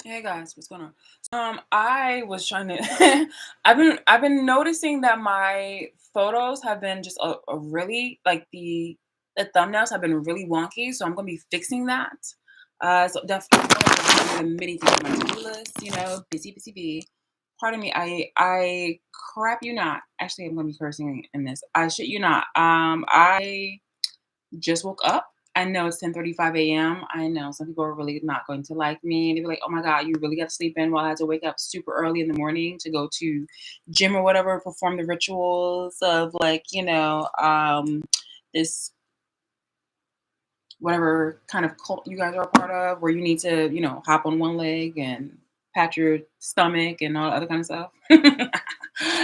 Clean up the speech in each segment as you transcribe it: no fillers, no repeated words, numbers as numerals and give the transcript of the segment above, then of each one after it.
Hey guys, what's going on? I was trying to. I've been noticing that my photos have been just a really like the thumbnails have been really wonky, so I'm gonna be fixing that. So definitely the many things on my to-do list. Busy, busy, bee. Pardon me. I crap you not. Actually, I'm gonna be cursing in this. I shit you not. I just woke up. I know it's 10:35 a.m. I know some people are really not going to like me. They'll be like, "Oh my God, you really got to sleep in." While I had to wake up super early in the morning to go to gym or whatever, perform the rituals of this whatever kind of cult you guys are a part of, where you need to, hop on one leg and pat your stomach and all that other kind of stuff.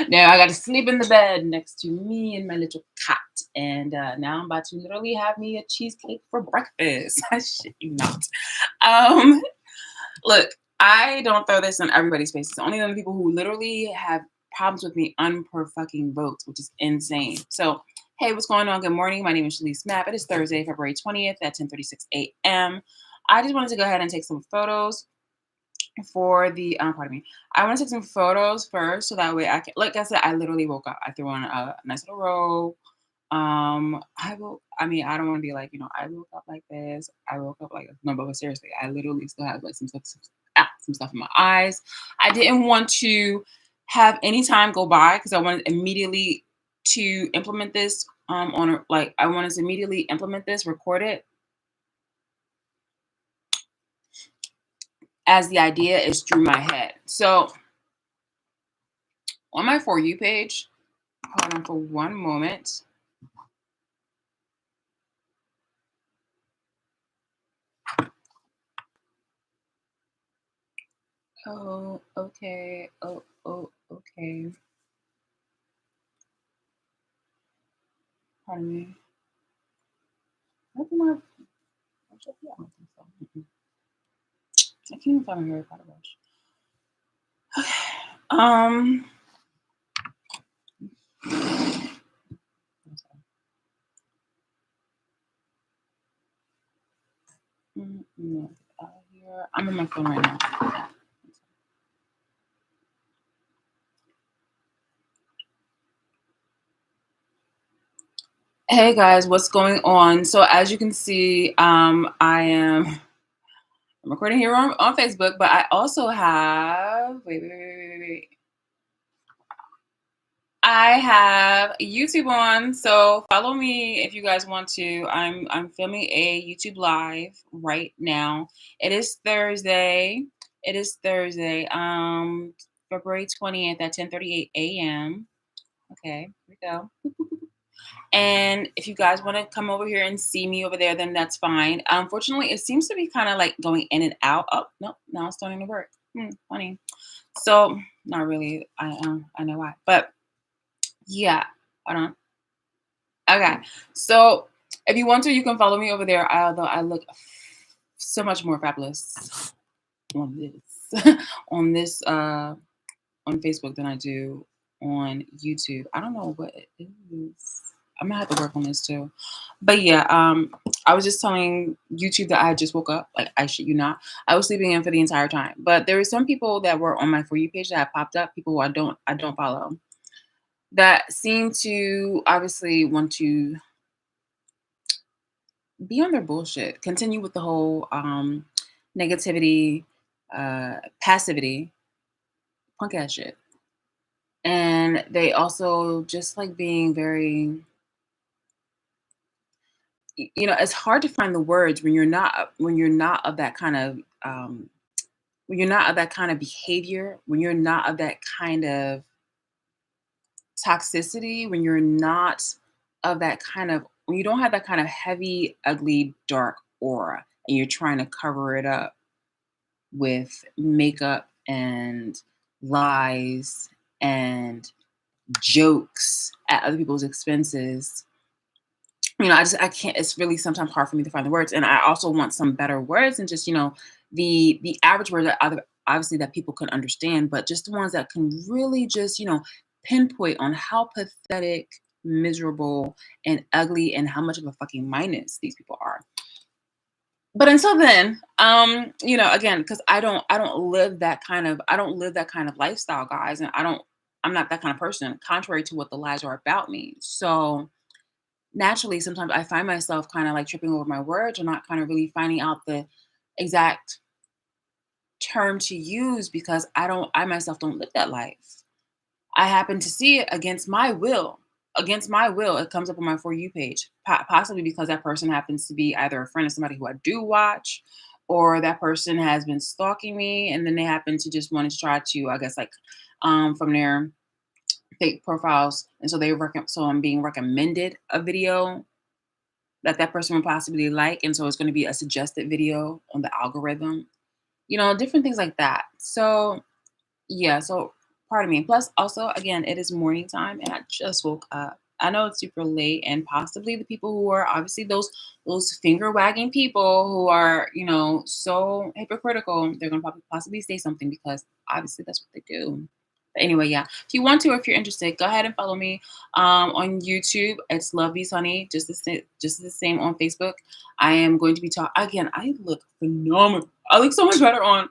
Now I got to sleep in the bed next to me and my little cat. And now I'm about to literally have me a cheesecake for breakfast. I shit you not. Um, Look, I don't throw this on everybody's faces. Only on the people who literally have problems with me unper fucking votes, which is insane. So, hey, what's going on? Good morning. My name is Shalise Mapp. It is Thursday, February 20th at 10:36 a.m. I just wanted to go ahead and take some photos for the pardon me. I want to take some photos first so that way I can, like I said, I literally woke up. I threw on a nice little robe. I don't want to be like, I woke up like this. I woke up like this. No, but seriously, I literally still have like some stuff in my eyes. I didn't want to have any time go by because I wanted immediately to implement this I wanted to immediately implement this, record it as the idea is through my head. So on my For You page, hold on for one moment. Oh, okay. Oh, okay. Pardon me. Nothing more. Yeah, I don't think so. I can't even find my Harry Potter brush. Um. No, here. I'm on my phone right now. Hey guys, what's going on? So as you can see, I'm recording here on Facebook, but I also have wait. I have YouTube on, so follow me if you guys want to. I'm filming a YouTube live right now. It is Thursday. It is Thursday. February 20th at 10:38 a.m. Okay, here we go. And if you guys want to come over here and see me over there, then that's fine. Unfortunately, it seems to be kind of like going in and out. Oh, no, now it's starting to work. Funny. So, not really. I know why. But yeah, hold on. Okay. So, if you want to, you can follow me over there. Although I look so much more fabulous on this on Facebook than I do on YouTube. I don't know what it is. I'm gonna have to work on this too. But yeah, I was just telling YouTube that I just woke up. Like I shit you not. I was sleeping in for the entire time. But there were some people that were on my For You page that have popped up, people who I don't follow, that seem to obviously want to be on their bullshit. Continue with the whole negativity, passivity, punk ass shit. And they also just like being very it's hard to find the words when you're not of that kind of when you're not of that kind of behavior, when you're not of that kind of toxicity, when you're not of that kind of when you don't have that kind of heavy, ugly, dark aura and you're trying to cover it up with makeup and lies and jokes at other people's expenses. I can't. It's really sometimes hard for me to find the words, and I also want some better words, and just the average words that obviously that people can understand, but just the ones that can really just pinpoint on how pathetic, miserable, and ugly, and how much of a fucking minus these people are. But until then, again, because I don't live that kind of lifestyle, guys, and I'm not that kind of person, contrary to what the lies are about me. So naturally, sometimes I find myself kind of like tripping over my words or not kind of really finding out the exact term to use because I myself don't live that life. I happen to see it against my will. Against my will, it comes up on my For You page, possibly because that person happens to be either a friend of somebody who I do watch, or that person has been stalking me, and then they happen to just want to try to, I guess, like, from their fake profiles, and so so I'm being recommended a video that that person would possibly like, and so it's going to be a suggested video on the algorithm, different things like that. So yeah, so pardon me. Plus, also, again, it is morning time and I just woke up. I know it's super late, and possibly the people who are obviously those finger wagging people who are, so hypocritical, they're gonna probably possibly say something because obviously that's what they do. But anyway, yeah. If you want to, or if you're interested, go ahead and follow me on YouTube. It's Love Bees Honey, just the same on Facebook. I am going to be talking again. I look phenomenal. I look so much better on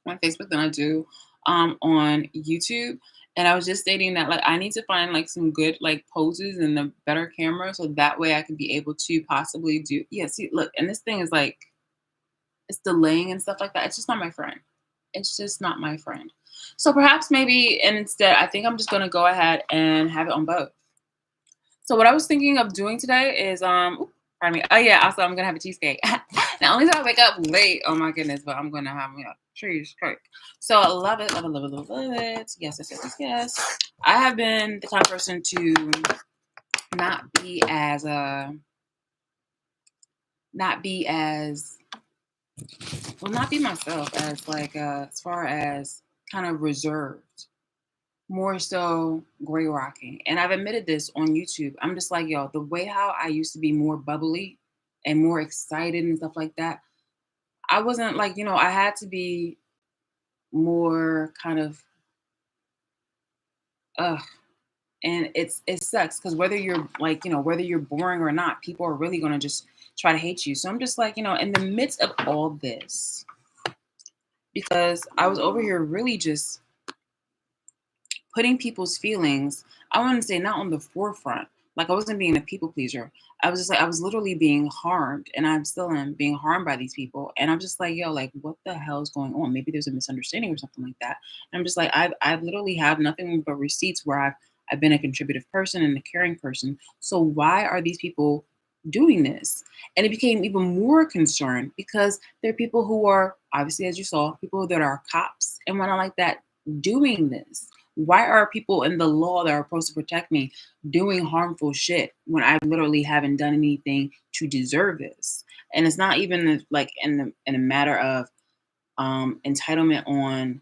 Facebook than I do on YouTube. And I was just stating that like I need to find like some good like poses and a better camera so that way I can be able to possibly do see look, and this thing is like it's delaying and stuff like that. It's just not my friend. It's just not my friend. So perhaps maybe and instead I think I'm just gonna go ahead and have it on both. So what I was thinking of doing today is pardon me. Oh yeah, also I'm gonna have a cheesecake. Now only time I wake up late, oh my goodness, but I'm gonna have cheesecake. So I love it, love it, love it, love it. Yes, yes, yes, yes, yes. I have been the kind of person to not be as not be as not be myself as like as far as kind of reserved. More so gray rocking. And I've admitted this on YouTube. I'm just like, yo, the way how I used to be more bubbly and more excited and stuff like that, I wasn't like, I had to be more kind of ugh. And it sucks because whether you're like, whether you're boring or not, people are really gonna just try to hate you. So I'm just like, in the midst of all this, because I was over here really just putting people's feelings, I want to say not on the forefront. Like I wasn't being a people pleaser. I was just like I was literally being harmed, and I'm still am being harmed by these people. And I'm just like, yo, like what the hell is going on? Maybe there's a misunderstanding or something like that. And I'm just like, I've literally have nothing but receipts where I've been a contributive person and a caring person. So why are these people doing this? And it became even more concerned because there are people who are obviously, as you saw, people that are cops and whatnot like that doing this. Why are people in the law that are supposed to protect me doing harmful shit when I literally haven't done anything to deserve this? And it's not even like in a matter of entitlement on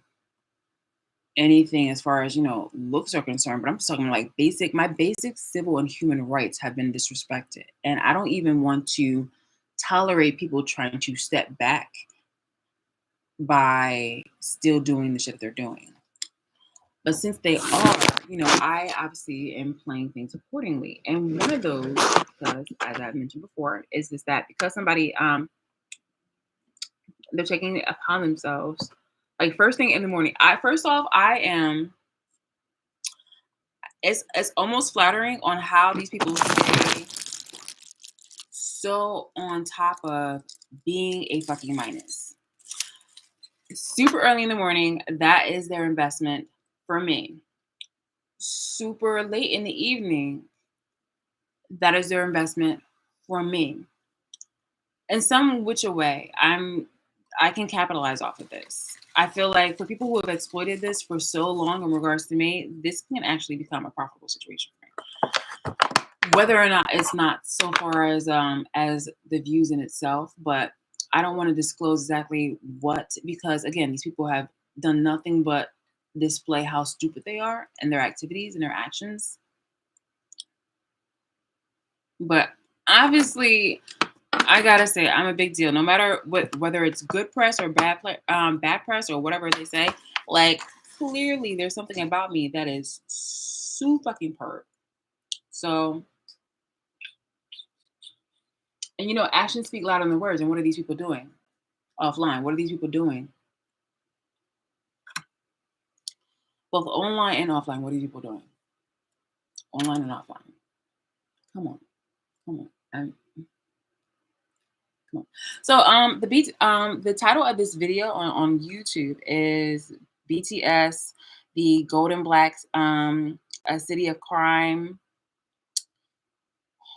anything as far as looks are concerned, but I'm just talking like my basic civil and human rights have been disrespected, and I don't even want to tolerate people trying to step back by still doing the shit they're doing. But since they are, I obviously am playing things accordingly. And one of those, because as I mentioned before, is this that because somebody they're taking it upon themselves, like first thing in the morning. I am it's almost flattering on how these people stay so on top of being a fucking minus. Super early in the morning, that is their investment for me. Super late in the evening, that is their investment for me. In some which a way, I can capitalize off of this. I feel like for people who have exploited this for so long in regards to me, this can actually become a profitable situation for me. Whether or not it's not so far as the views in itself, but I don't want to disclose exactly what because again, these people have done nothing but display how stupid they are and their activities and their actions. But obviously, I gotta say, I'm a big deal. No matter whether it's good press or bad press or whatever they say. Like clearly, there's something about me that is so fucking perp. So And actions speak louder than words. And what are these people doing offline? What are these people doing? Both online and offline. What are these people doing? Online and offline. Come on. Come on. Come on. So the title of this video on YouTube is BTS, the Gold and Blacks, a city of crime,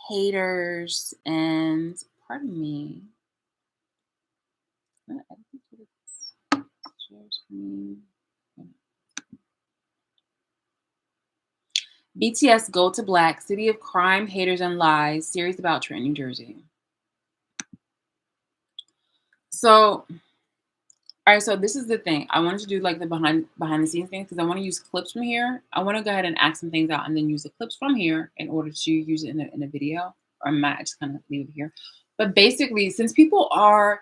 haters, and pardon me. Share screen. BTS Gold to Black, City of Crime, Haters, and Lies, series about Trenton, New Jersey. So, all right, so this is the thing. I wanted to do like the behind the scenes thing because I want to use clips from here. I want to go ahead and act some things out and then use the clips from here in order to use it in a video. Or I might just kind of leave it here. But basically, since people are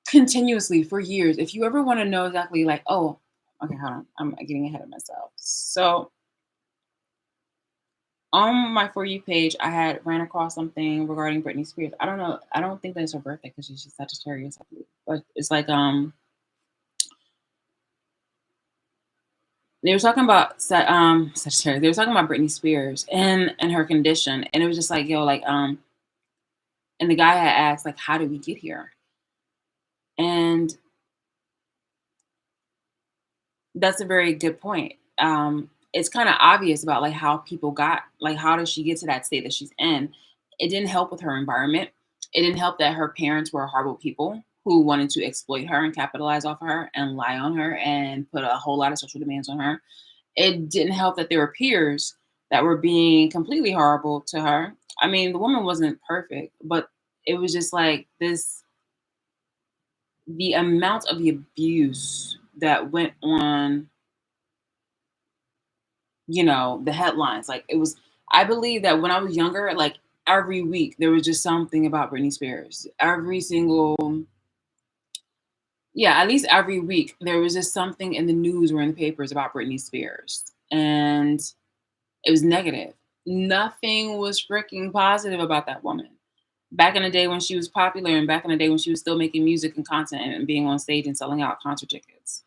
continuously for years, if you ever want to know exactly like, oh, okay, hold on, I'm getting ahead of myself. So on my For You page, I had ran across something regarding Britney Spears. I don't know. I don't think that it's her birthday because she's Sagittarius, I believe. But it's like they were talking about Sagittarius. They were talking about Britney Spears and her condition, and it was just like, yo, like and the guy had asked like, how did we get here? And that's a very good point. It's kind of obvious about like how people got, like, how does she get to that state that she's in? It didn't help with her environment. It didn't help that her parents were horrible people who wanted to exploit her and capitalize off of her and lie on her and put a whole lot of social demands on her. It didn't help that there were peers that were being completely horrible to her. I mean, the woman wasn't perfect, but it was just like this, the amount of the abuse that went on, the headlines. Like it was, I believe that when I was younger, like every week there was just something about Britney Spears. Every single, yeah, at least every week there was just something in the news or in the papers about Britney Spears. And it was negative. Nothing was freaking positive about that woman. Back in the day when she was popular and back in the day when she was still making music and content and being on stage and selling out concert tickets.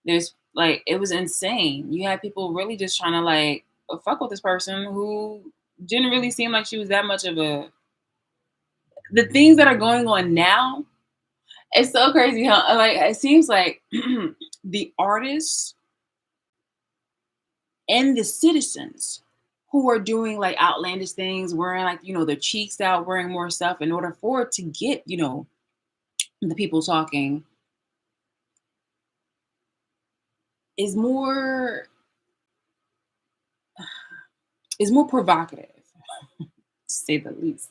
There's like, it was insane. You had people really just trying to like fuck with this person who didn't really seem like she was that much of a, the things that are going on now, it's so crazy how like it seems like the artists and the citizens who are doing like outlandish things, wearing like, their cheeks out, wearing more stuff in order for it to get, the people talking is more provocative, to say the least.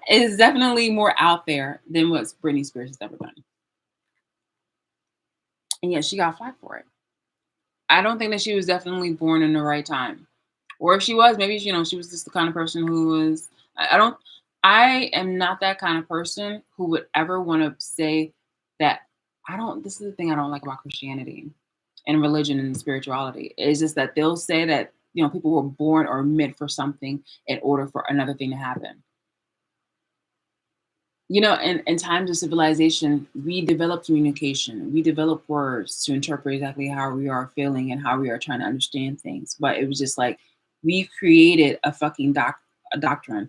Is definitely more out there than what Britney Spears has ever done. And yet she got flack for it. I don't think that she was definitely born in the right time. Or if she was, maybe, she was just the kind of person who was, I am not that kind of person who would ever want to say that this is the thing I don't like about Christianity and religion and spirituality. It's just that they'll say that, people were born or meant for something in order for another thing to happen. In times of civilization, we develop communication. We develop words to interpret exactly how we are feeling and how we are trying to understand things. But it was just like, we've created a fucking a doctrine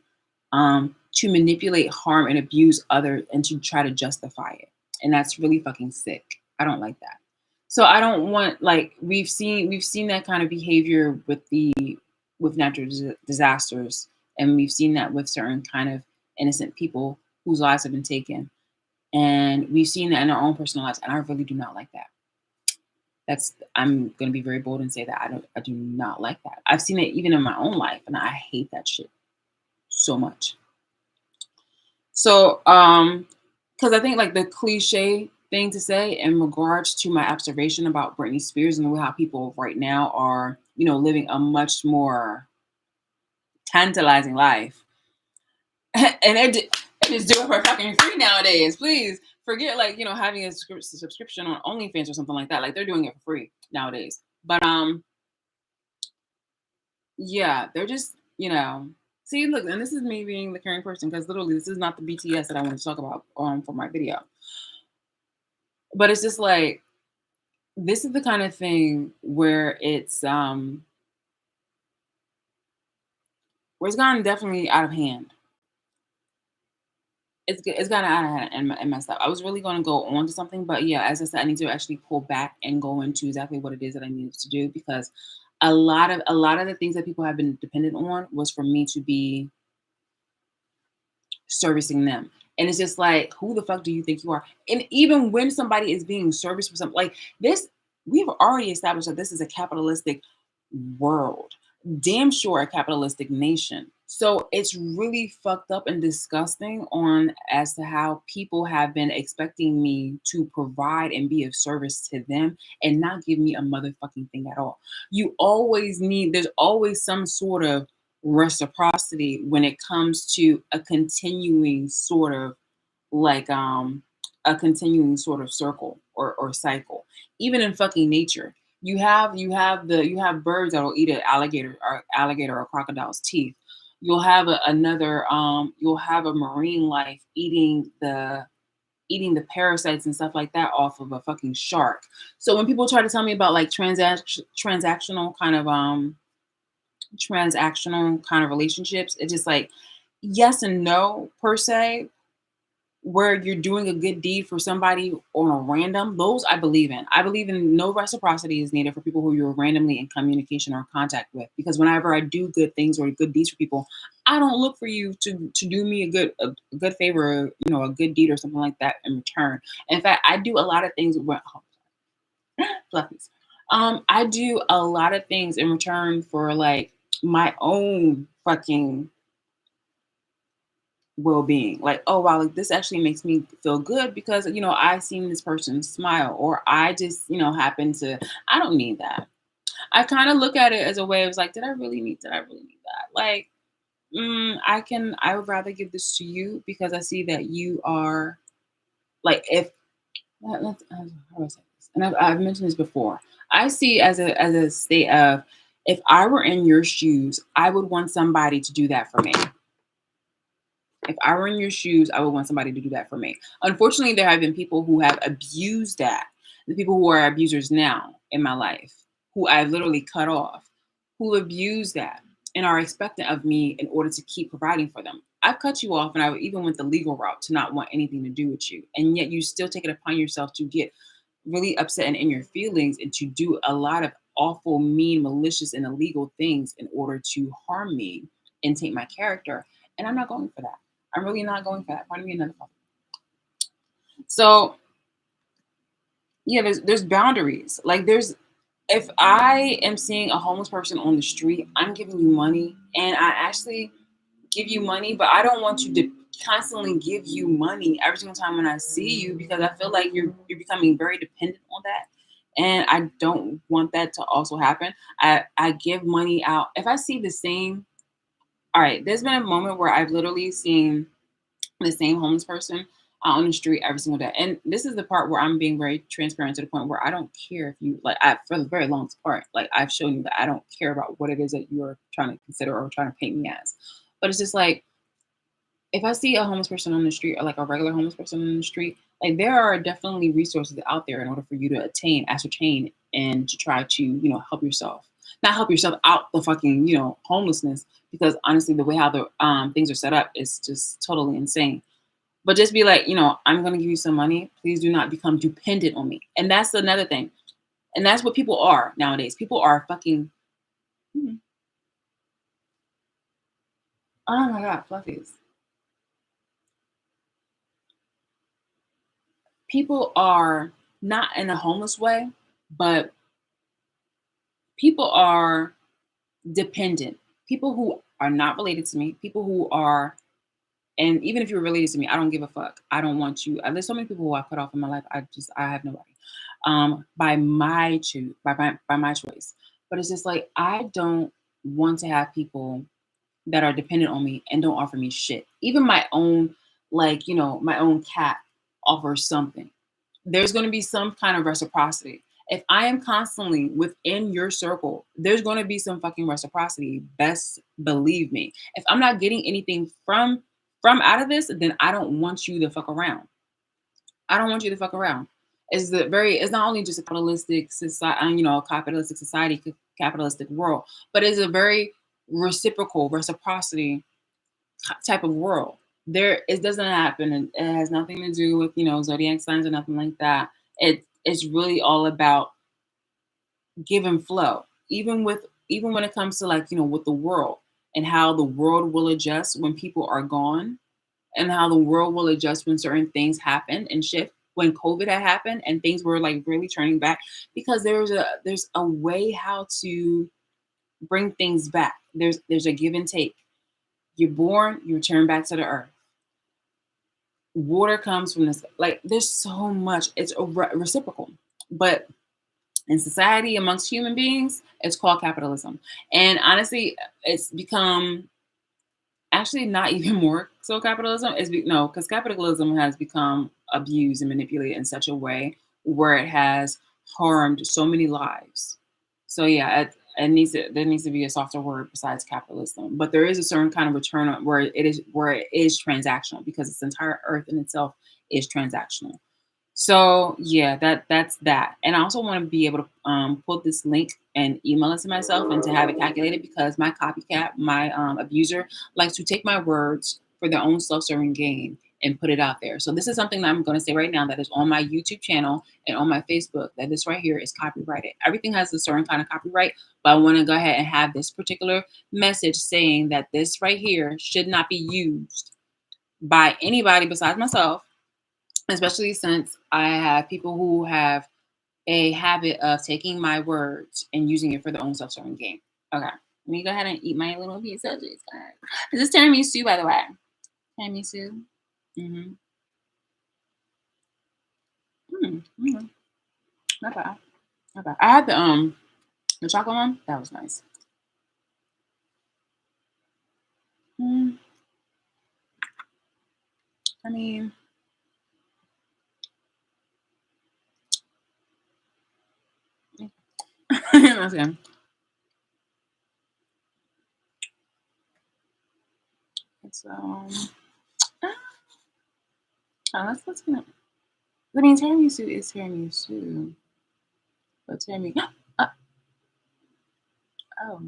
to manipulate, harm, and abuse others and to try to justify it. And that's really fucking sick. I don't like that. So I don't want, like, we've seen that kind of behavior with natural disasters, and we've seen that with certain kind of innocent people whose lives have been taken. And we've seen that in our own personal lives, and I really do not like that. I'm going to be very bold and say that I do not like that. I've seen it even in my own life, and I hate that shit so much. So, because I think like the cliche thing to say in regards to my observation about Britney Spears and how people right now are, living a much more tantalizing life. And they just do it for fucking free nowadays. Please forget like, having a subscription on OnlyFans or something like that. Like they're doing it for free nowadays. But yeah, they're just, See, look, and this is me being the caring person because literally this is not the BTS that I want to talk about for my video. But it's just like this is the kind of thing where it's gotten definitely out of hand. It's gotten out of hand and messed up. I was really going to go on to something, but yeah, as I said, I need to actually pull back and go into exactly what it is that I needed to do because a lot of the things that people have been dependent on was for me to be servicing them. And it's just like, who the fuck do you think you are? And even when somebody is being serviced for something like this, we've already established that this is a capitalistic world, damn sure a capitalistic nation. So it's really fucked up and disgusting on as to how people have been expecting me to provide and be of service to them and not give me a motherfucking thing at all. There's always some sort of reciprocity when it comes to like a continuing sort of circle or cycle. Even in fucking nature, you have birds that'll eat an alligator or crocodile's teeth. You'll have a marine life eating the parasites and stuff like that off of a fucking shark. So when people try to tell me about like transactional kind of relationships, it's just like yes and no per se, where you're doing a good deed for somebody on a random, those I believe in. I believe in no reciprocity is needed for people who you're randomly in communication or contact with. Because whenever I do good things or good deeds for people, I don't look for you to do me a good favor, a good deed or something like that in return. In fact, I do a lot of things with fluffies. I do a lot of things in return for like my own fucking well-being. Like, oh wow, like this actually makes me feel good because I seen this person smile, or I just happen to. I don't need that. I kind of look at it as a way of like, did I really need that? Like, I would rather give this to you because I see that you are like, if how do I say this? And I've mentioned this before. I see as a state of, if I were in your shoes, I would want somebody to do that for me. If I were in your shoes, I would want somebody to do that for me. Unfortunately, there have been people who have abused that. The people who are abusers now in my life, who I've literally cut off, who abuse that and are expectant of me in order to keep providing for them. I've cut you off and I even went the legal route to not want anything to do with you. And yet you still take it upon yourself to get really upset and in your feelings and to do a lot of awful, mean, malicious, and illegal things in order to harm me and take my character. And I'm not going for that. I'm really not going for that. Find me another fucking. So yeah, there's boundaries. Like there's if I am seeing a homeless person on the street, I'm giving you money and I actually give you money, but I don't want you to constantly give you money every single time when I see you because I feel like you're becoming very dependent on that. And I don't want that to also happen. I give money out. If I see the same, all right, there's been a moment where I've literally seen the same homeless person out on the street every single day. And this is the part where I'm being very transparent to the point where I don't care if you like for the very long part, like I've shown you that I don't care about what it is that you're trying to consider or trying to paint me as. But it's just like if I see a homeless person on the street or like a regular homeless person on the street, like there are definitely resources out there in order for you to ascertain, and to try to, help yourself. Not help yourself out the fucking, homelessness, because honestly, the way how the things are set up is just totally insane. But just be like, I'm gonna give you some money. Please do not become dependent on me. And that's another thing. And that's what people are nowadays. People are fucking. Hmm, oh my god, fluffies. People are not in a homeless way, but people are dependent. People who are not related to me, people who are, and even if you're related to me, I don't give a fuck. I don't want you. There's so many people who I cut off in my life. I have nobody. By my choice. But it's just like I don't want to have people that are dependent on me and don't offer me shit. Even my own, my own cat offers something. There's going to be some kind of reciprocity. If I am constantly within your circle, there's going to be some fucking reciprocity. Best believe me. If I'm not getting anything from out of this, then I don't want you to fuck around. I don't want you to fuck around. It's not only just a capitalistic society, capitalistic society, capitalistic world, but it's a very reciprocal, reciprocity type of world. It doesn't happen, and it has nothing to do with zodiac signs or nothing like that. It's really all about give and flow. Even when it comes to with the world and how the world will adjust when people are gone, and how the world will adjust when certain things happen and shift. When COVID had happened and things were like really turning back, because there's a way how to bring things back. There's a give and take. You're born, you return back to the earth. Water comes from this. Like there's so much. It's reciprocal, but in society amongst human beings, it's called capitalism. And honestly, it's become actually not even more so capitalism is no, because capitalism has become abused and manipulated in such a way where it has harmed so many lives. So yeah, there needs to be a softer word besides capitalism, but there is a certain kind of return where it is transactional, because its entire earth in itself is transactional. So yeah, that's that. And I also want to be able to put this link and email it to myself and to have it calculated, because my copycat, my abuser, likes to take my words for their own self-serving gain and put it out there. So this is something that I'm going to say right now that is on my YouTube channel and on my Facebook, that this right here is copyrighted. Everything has a certain kind of copyright, but I want to go ahead and have this particular message saying that this right here should not be used by anybody besides myself, especially since I have people who have a habit of taking my words and using it for their own self-serving gain. Okay, let me go ahead and eat my little piece of this. This is tiramisu, by the way. Tiramisu. Mm-hmm. Mm-hmm. Not bad. Not bad. I had the chocolate one. That was nice. Mm, I mean, that's good. It's let's gonna. I mean, tiramisu is tiramisu, but tiramisu. Oh, oh,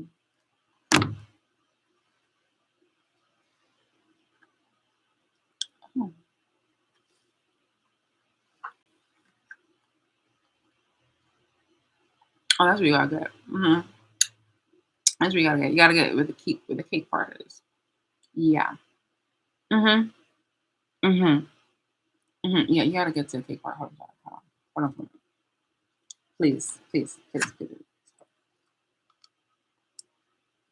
oh, that's what you gotta get. Mm-hmm. That's what you gotta get. You gotta get it with the cake part is. Yeah. Mhm. Mhm. Mhm. Yeah, you gotta get to the cake part. Hold on. Hold on. Hold on. Hold on. Please. Please. Please. Please.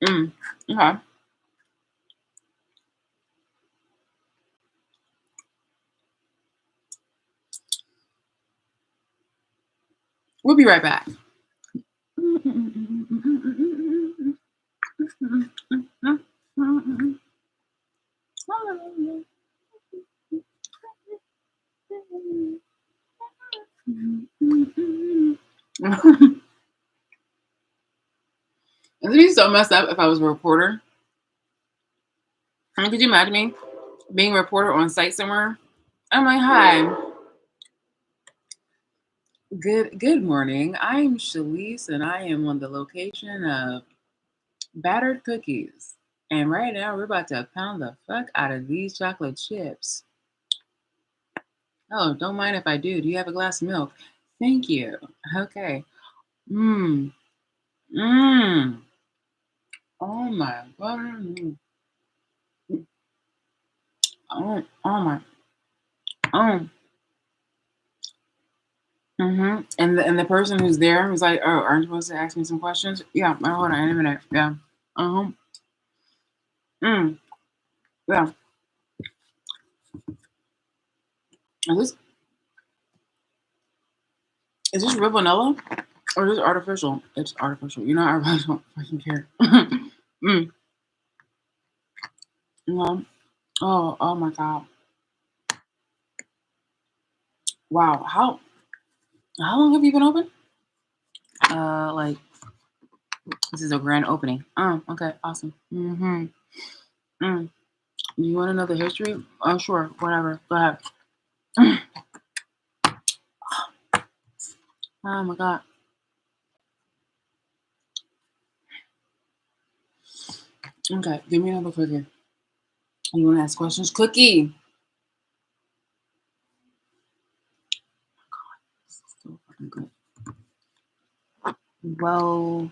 Mm. Okay. We'll be right back. It'd be so messed up if I was a reporter. I mean, could you imagine me being a reporter on site somewhere? I'm like, hi, good morning. I'm Shalise, and I am on the location of battered cookies. And right now, we're about to pound the fuck out of these chocolate chips. Oh, don't mind if I do. Do you have a glass of milk? Thank you. Okay. Mmm. Mmm. Oh my god. Oh my. Oh. Mm-hmm. And the person who's there was like, "Oh, aren't you supposed to ask me some questions?" Yeah. Oh, hold on in a minute. Yeah. Uh-huh. Mm. Yeah. Is this is this real vanilla or is this artificial? It's artificial. You know, I really don't fucking care. mm. No. Oh. Oh my god. Wow. How long have you been open? Like this is a grand opening. Oh, okay, awesome. Mm-hmm. Mm. You want to know the history? Oh, sure, whatever. Go ahead. Oh my god. Okay, give me another cookie. You want to ask questions? Cookie. So fucking good. Well,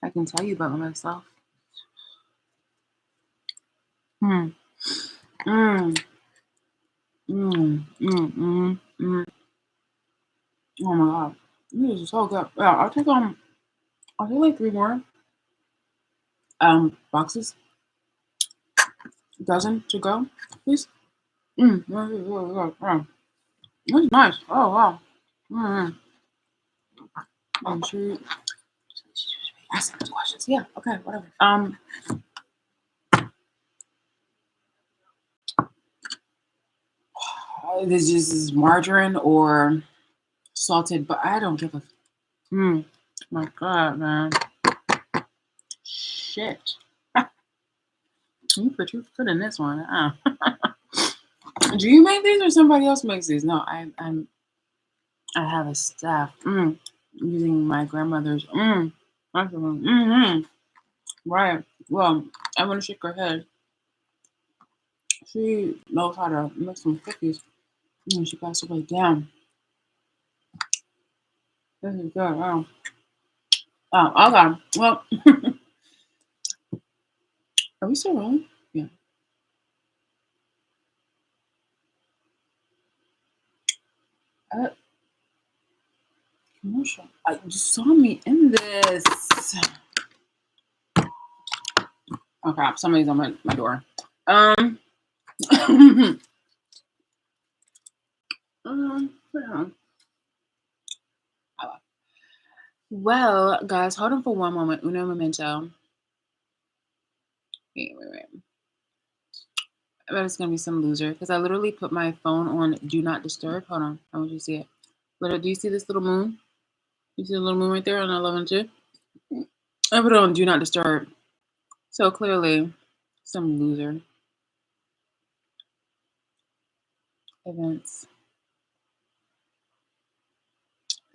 I can tell you about myself. Hmm. Mm. Mm. Mm. Mm. Mm. Oh my god. This is so good. Yeah, I'll take like 3 more boxes. Dozen to go, please. That's nice. Oh wow. Mm. I'm sure. Ask some questions. Yeah. Okay. Whatever. This is margarine or salted, but I don't give a. My God, man. Shit. You put your foot in this one. Do you make these or somebody else makes these? No, I have a staff. Using my grandmother's. Mm-hmm. Right. Well, I'm gonna shake her head. She knows how to make some cookies. She passed away. Damn. This is good. Wow. Oh, okay. Well, are we still rolling? Yeah. Uh, Commercial. You saw me in this. Oh crap! Somebody's on my door. Yeah. Well, guys, hold on for one moment. Uno momento. Wait. I bet it's gonna be some loser because I literally put my phone on do not disturb. Hold on, I want you to see it. Do you see this little moon? You see the little moon right there on 11 2? I put it on do not disturb. So clearly, some loser. Events.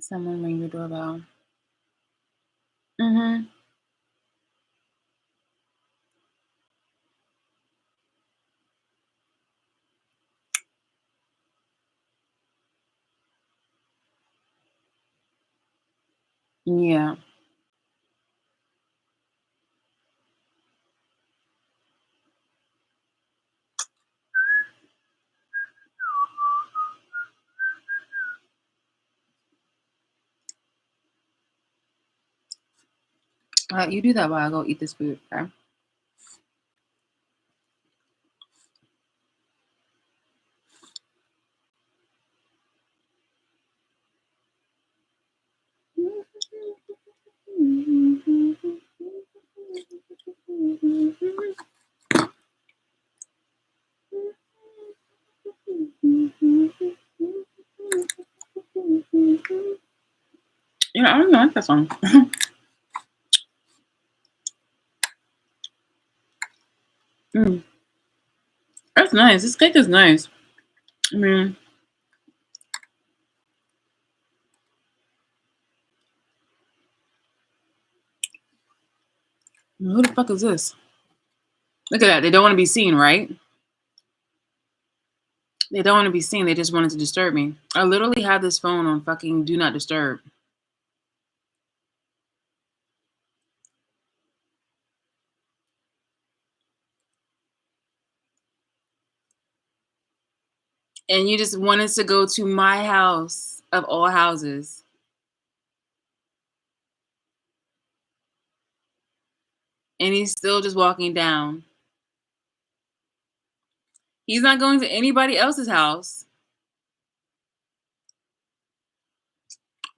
Someone ring your doorbell. Mm-hmm. Yeah. You do that while I go eat this food, okay? You know, I don't even like that song. That's nice. This cake is nice. I mean, who the fuck is this? Look at that. They don't want to be seen, right? They don't want to be seen. They just wanted to disturb me. I literally have this phone on fucking do not disturb. And you just wanted to go to my house of all houses. And he's still just walking down. He's not going to anybody else's house.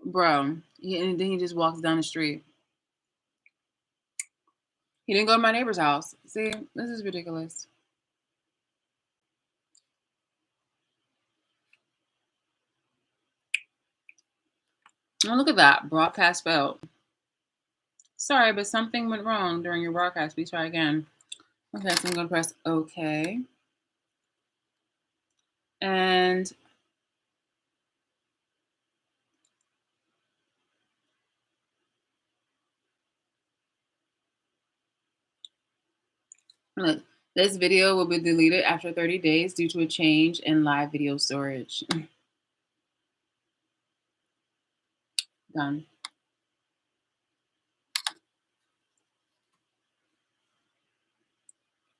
Bro. And then he just walks down the street. He didn't go to my neighbor's house. See, this is ridiculous. Oh, look at that. Broadcast failed. Sorry, but something went wrong during your broadcast. Please try again. Okay, so I'm gonna press OK. And look, this video will be deleted after 30 days due to a change in live video storage. Done.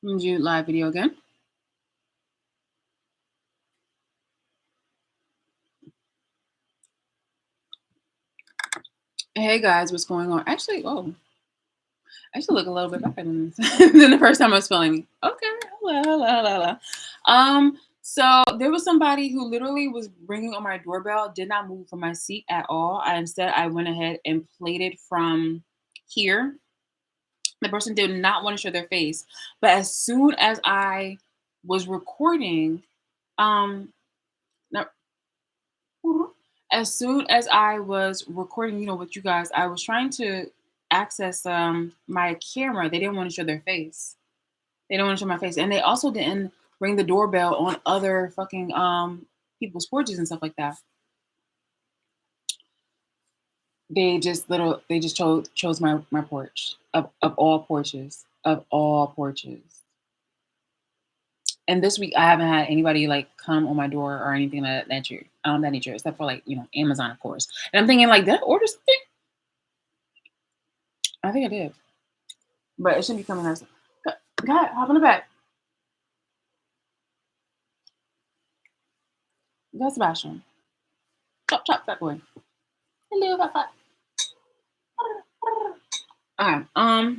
Do live video again. Hey guys, what's going on? Actually, I should look a little bit better than this than the first time I was filming. Okay, hello, hello, hello, hello. So there was somebody who literally was ringing on my doorbell, did not move from my seat at all. Instead, I went ahead and played it from here. The person did not want to show their face, but as soon as I was recording, um, no, as soon as I was recording, with you guys, I was trying to access my camera. They didn't want to show their face. They don't want to show my face. And they also didn't ring the doorbell on other fucking people's porches and stuff like that. They just chose my porch of all porches. Of all porches. And this week I haven't had anybody like come on my door or anything that nature, except for Amazon, of course. And I'm thinking like, did I order something? I think I did. But it shouldn't be coming out. God, hop on the back. That's Sebastian. Chop, chop, fat boy. Hello, fat fat. All right.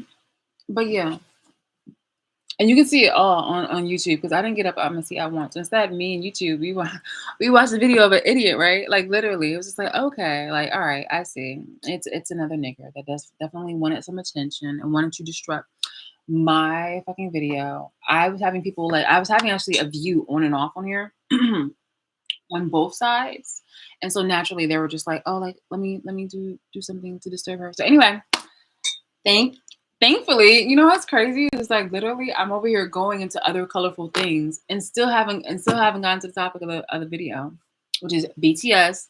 But yeah. And you can see it all on YouTube because I didn't get up out of my seat at once. Instead, me and YouTube, we watched the video of an idiot, right? Like literally, it was just like, okay, like all right, I see. It's another nigger that definitely wanted some attention and wanted to disrupt my fucking video. I was having actually a view on and off on here on both sides, and so naturally they were just like, oh, like let me do something to disturb her. So anyway, thankfully, you know what's crazy? It's like literally I'm over here going into other colorful things and still haven't gotten to the topic of the video, which is BTS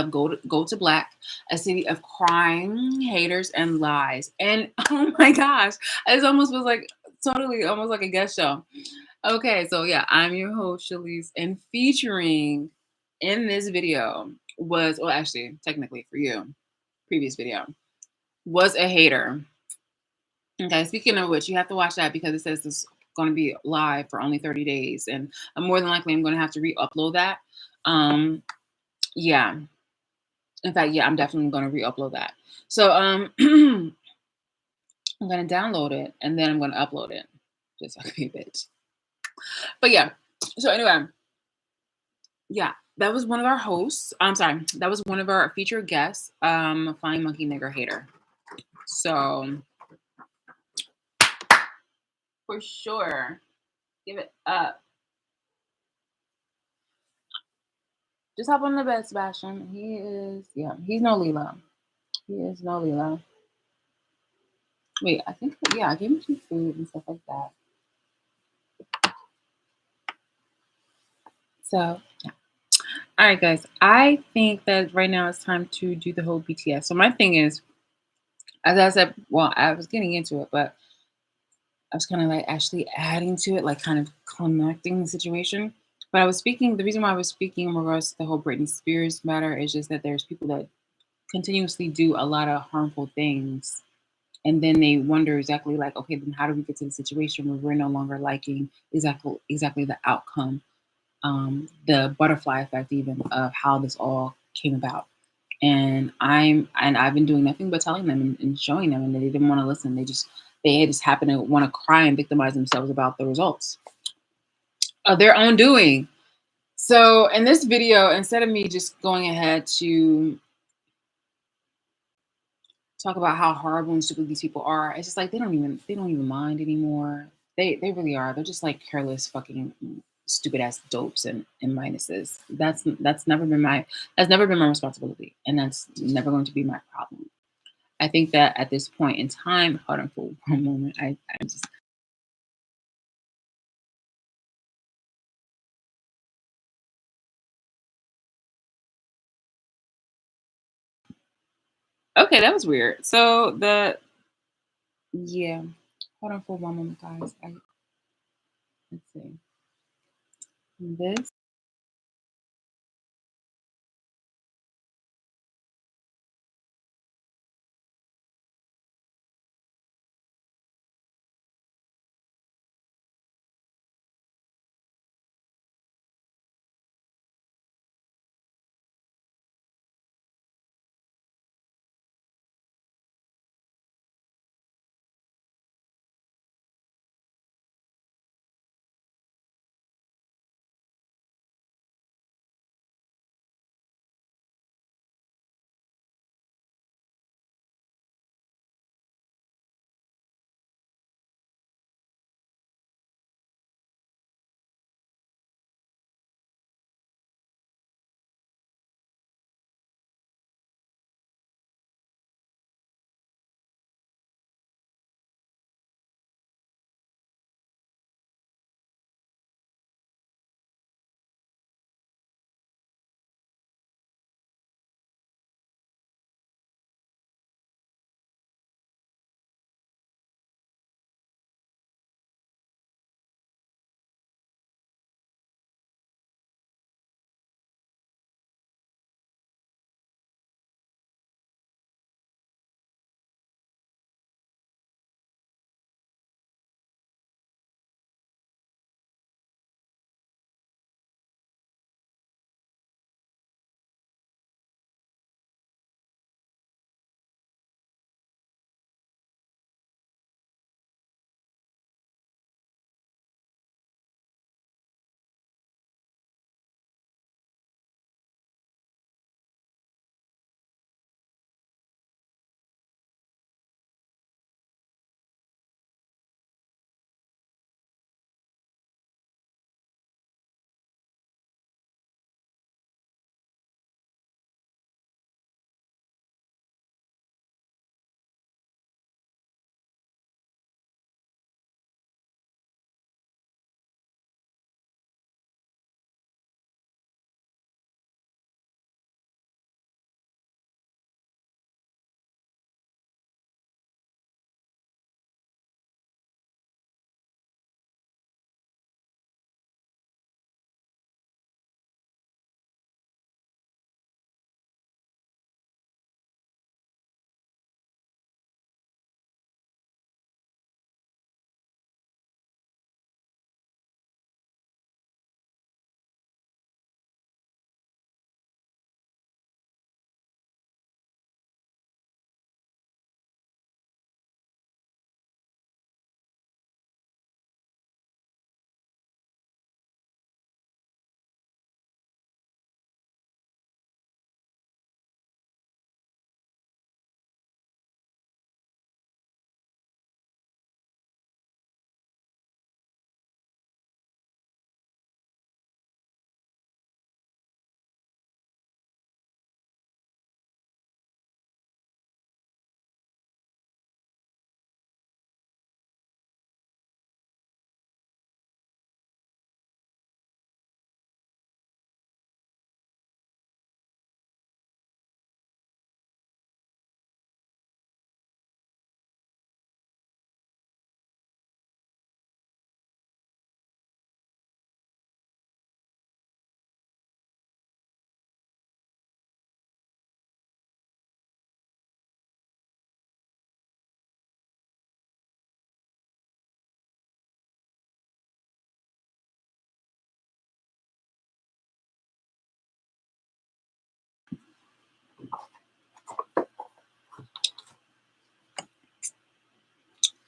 Gold to Black, a city of crime, haters, and lies. And oh my gosh, it almost was like totally almost like a guest show. Okay, so yeah, I'm your host, Shalise, and featuring in this video actually, technically for you, previous video, was a hater. Okay, speaking of which, you have to watch that because it says it's going to be live for only 30 days. And more than likely, I'm going to have to re-upload that. Yeah. In fact, yeah, I'm definitely going to re-upload that. So I'm going to download it and then I'm going to upload it. Just like a bitch. But yeah. So anyway, yeah, that was one of our hosts. I'm sorry. That was one of our featured guests, Flying Monkey Nigger Hater. So for sure, give it up. Just hop on the bed, Sebastian. He's no Lilo. He is no Lilo. Wait, I gave him some food and stuff like that. So, yeah. All right, guys. I think that right now it's time to do the whole BTS. So my thing is, as I said, well, I was getting into it, but I was kind of like actually adding to it, like kind of connecting the situation. But the reason why I was speaking in regards to the whole Britney Spears matter is just that there's people that continuously do a lot of harmful things. And then they wonder exactly like, okay, then how do we get to the situation where we're no longer liking exactly the outcome, the butterfly effect even of how this all came about. And I've been doing nothing but telling them and showing them, and they didn't want to listen. They just happen to want to cry and victimize themselves about the results of their own doing. So in this video, instead of me just going ahead to talk about how horrible and stupid these people are, it's just like they don't even mind anymore. They really are. They're just like careless fucking stupid ass dopes and minuses. That's never been my responsibility, and that's never going to be my problem. I think that at this point in time, hold on for one moment. I just okay, that was weird. So the yeah, hold on for one moment, guys. Let's see. This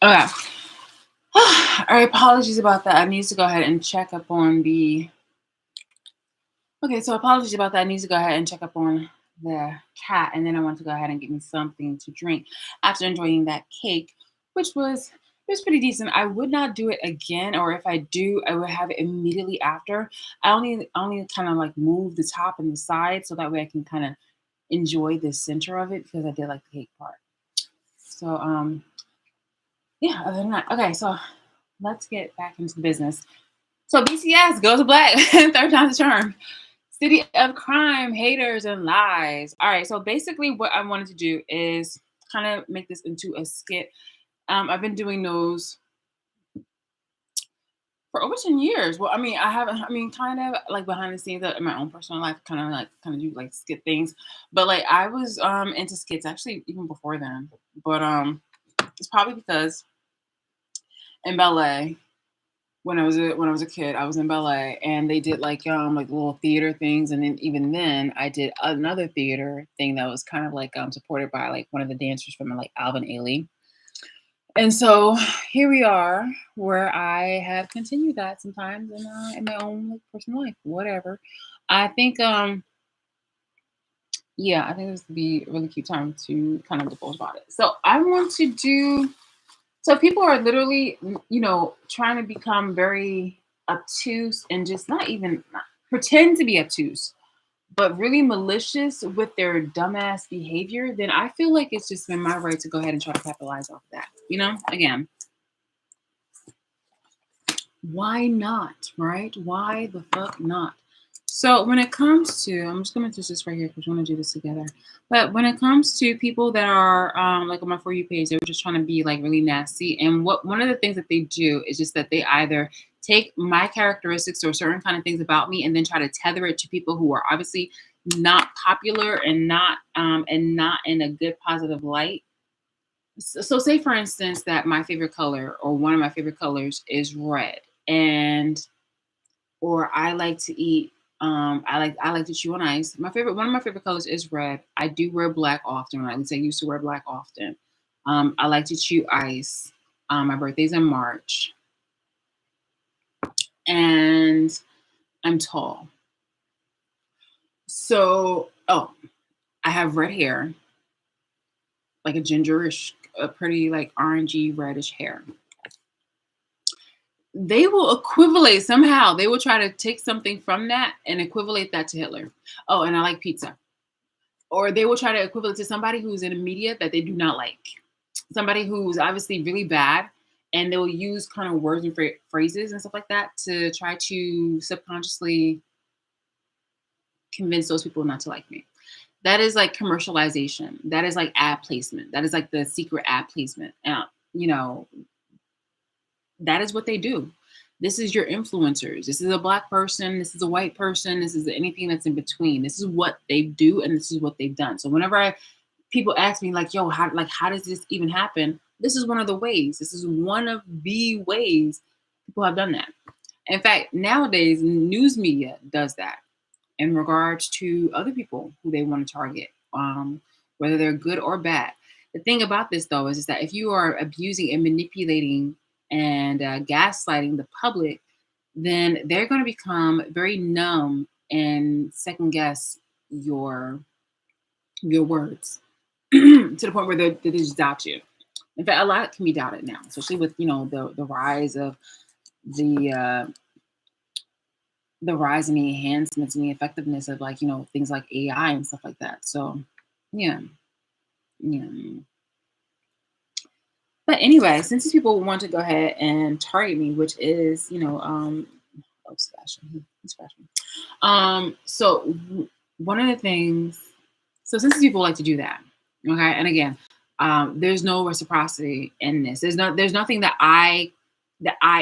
okay. All right, apologies about that. I need to go ahead and check up on the okay, so apologies about that. I need to go ahead and check up on the cat, and then I want to go ahead and get me something to drink after enjoying that cake, which was it was pretty decent. I would not do it again, or if I do, I would have it immediately after. I only kind of like move the top and the side so that way I can kind of enjoy the center of it because I did like the cake part. So yeah, other than that, okay, so let's get back into the business. So BTS goes to black, third time's the charm. City of crime, haters, and lies. All right, so basically, what I wanted to do is kind of make this into a skit. I've been doing those for over 10 years. Well, I mean, I haven't, I mean, kind of like behind the scenes in my own personal life, kind of do like skit things. But like I was into skits actually even before then. But it's probably because in ballet, when I was a kid, I was in ballet and they did like little theater things, and then even then I did another theater thing that was kind of like supported by like one of the dancers from like Alvin Ailey. And so here we are, where I have continued that sometimes in my own like, personal life, whatever. I think yeah, I think this would be a really cute time to kind of divulge about it. So I want to do so people are literally, trying to become very obtuse and just not even pretend to be obtuse, but really malicious with their dumbass behavior, then I feel like it's just been my right to go ahead and try to capitalize off of that. Again, why not? Right? Why the fuck not? So when it comes to, I'm just gonna do this right here because we want to do this together. But when it comes to people that are like on my For You page, they're just trying to be like really nasty. And what one of the things that they do is just that they either take my characteristics or certain kind of things about me and then try to tether it to people who are obviously not popular and not in a good positive light. So say for instance that my favorite color or one of my favorite colors is red, and or I like to eat. I like to chew on ice. One of my favorite colors is red. I do wear black often, or at least I used to wear black often. I like to chew ice. My birthday's in March, and I'm tall. So, oh, I have red hair, like a gingerish, a pretty like orangey reddish hair. They will equivalate somehow. They will try to take something from that and equivalate that to Hitler. Oh, and I like pizza. Or they will try to equivalent to somebody who's in the media that they do not like, somebody who's obviously really bad, and they'll use kind of words and phrases and stuff like that to try to subconsciously convince those people not to like me. That is like commercialization. That is like ad placement. That is like the secret ad placement. You know, that is what they do. This is your influencers. This is a black person. This is a white person. This is anything that's in between. This is what they do, and this is what they've done. So whenever people ask me like, "Yo, how does this even happen?" This is one of the ways. This is one of the ways people have done that. In fact, nowadays, news media does that in regards to other people who they want to target, whether they're good or bad. The thing about this, though, is that if you are abusing and manipulating and gaslighting the public, then they're going to become very numb and second guess your your words to the point where they just doubt you. In fact, a lot can be doubted now, especially with the rise of the uh, the rise in the enhancements and the effectiveness of like things like AI and stuff like that. So yeah, yeah. But anyway, since these people want to go ahead and target me, which is oh Sebastian, Sebastian. So one of the things, so since these people like to do that, okay, and again, there's no reciprocity in this. There's nothing that I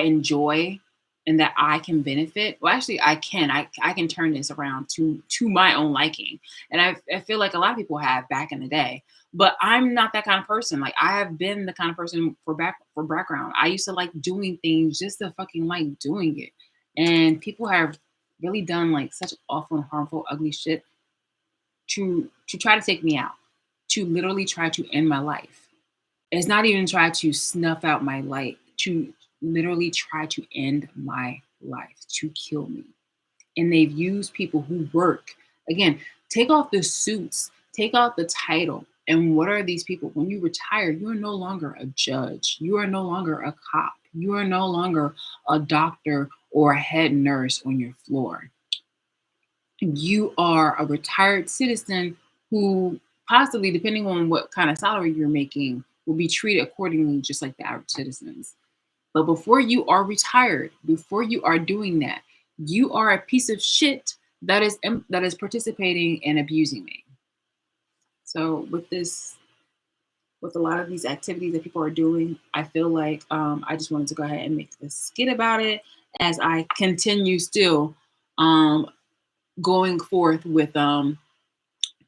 enjoy and that I can benefit. Well, actually, I can turn this around to my own liking, and I feel like a lot of people have back in the day. But I'm not that kind of person. Like I have been the kind of person for background. I used to like doing things just to fucking like doing it, and people have really done like such awful and harmful, ugly shit to try to take me out, to literally try to end my life. It's not even try to snuff out my light, to literally try to end my life, to kill me. And they've used people who work. Again, take off the suits, take off the title. And what are these people? When you retire, you are no longer a judge. You are no longer a cop. You are no longer a doctor or a head nurse on your floor. You are a retired citizen who possibly, depending on what kind of salary you're making, will be treated accordingly, just like the average citizens. But before you are retired, before you are doing that, you are a piece of shit that is participating in abusing me. So with a lot of these activities that people are doing, I feel like I just wanted to go ahead and make this skit about it as I continue still um, going forth with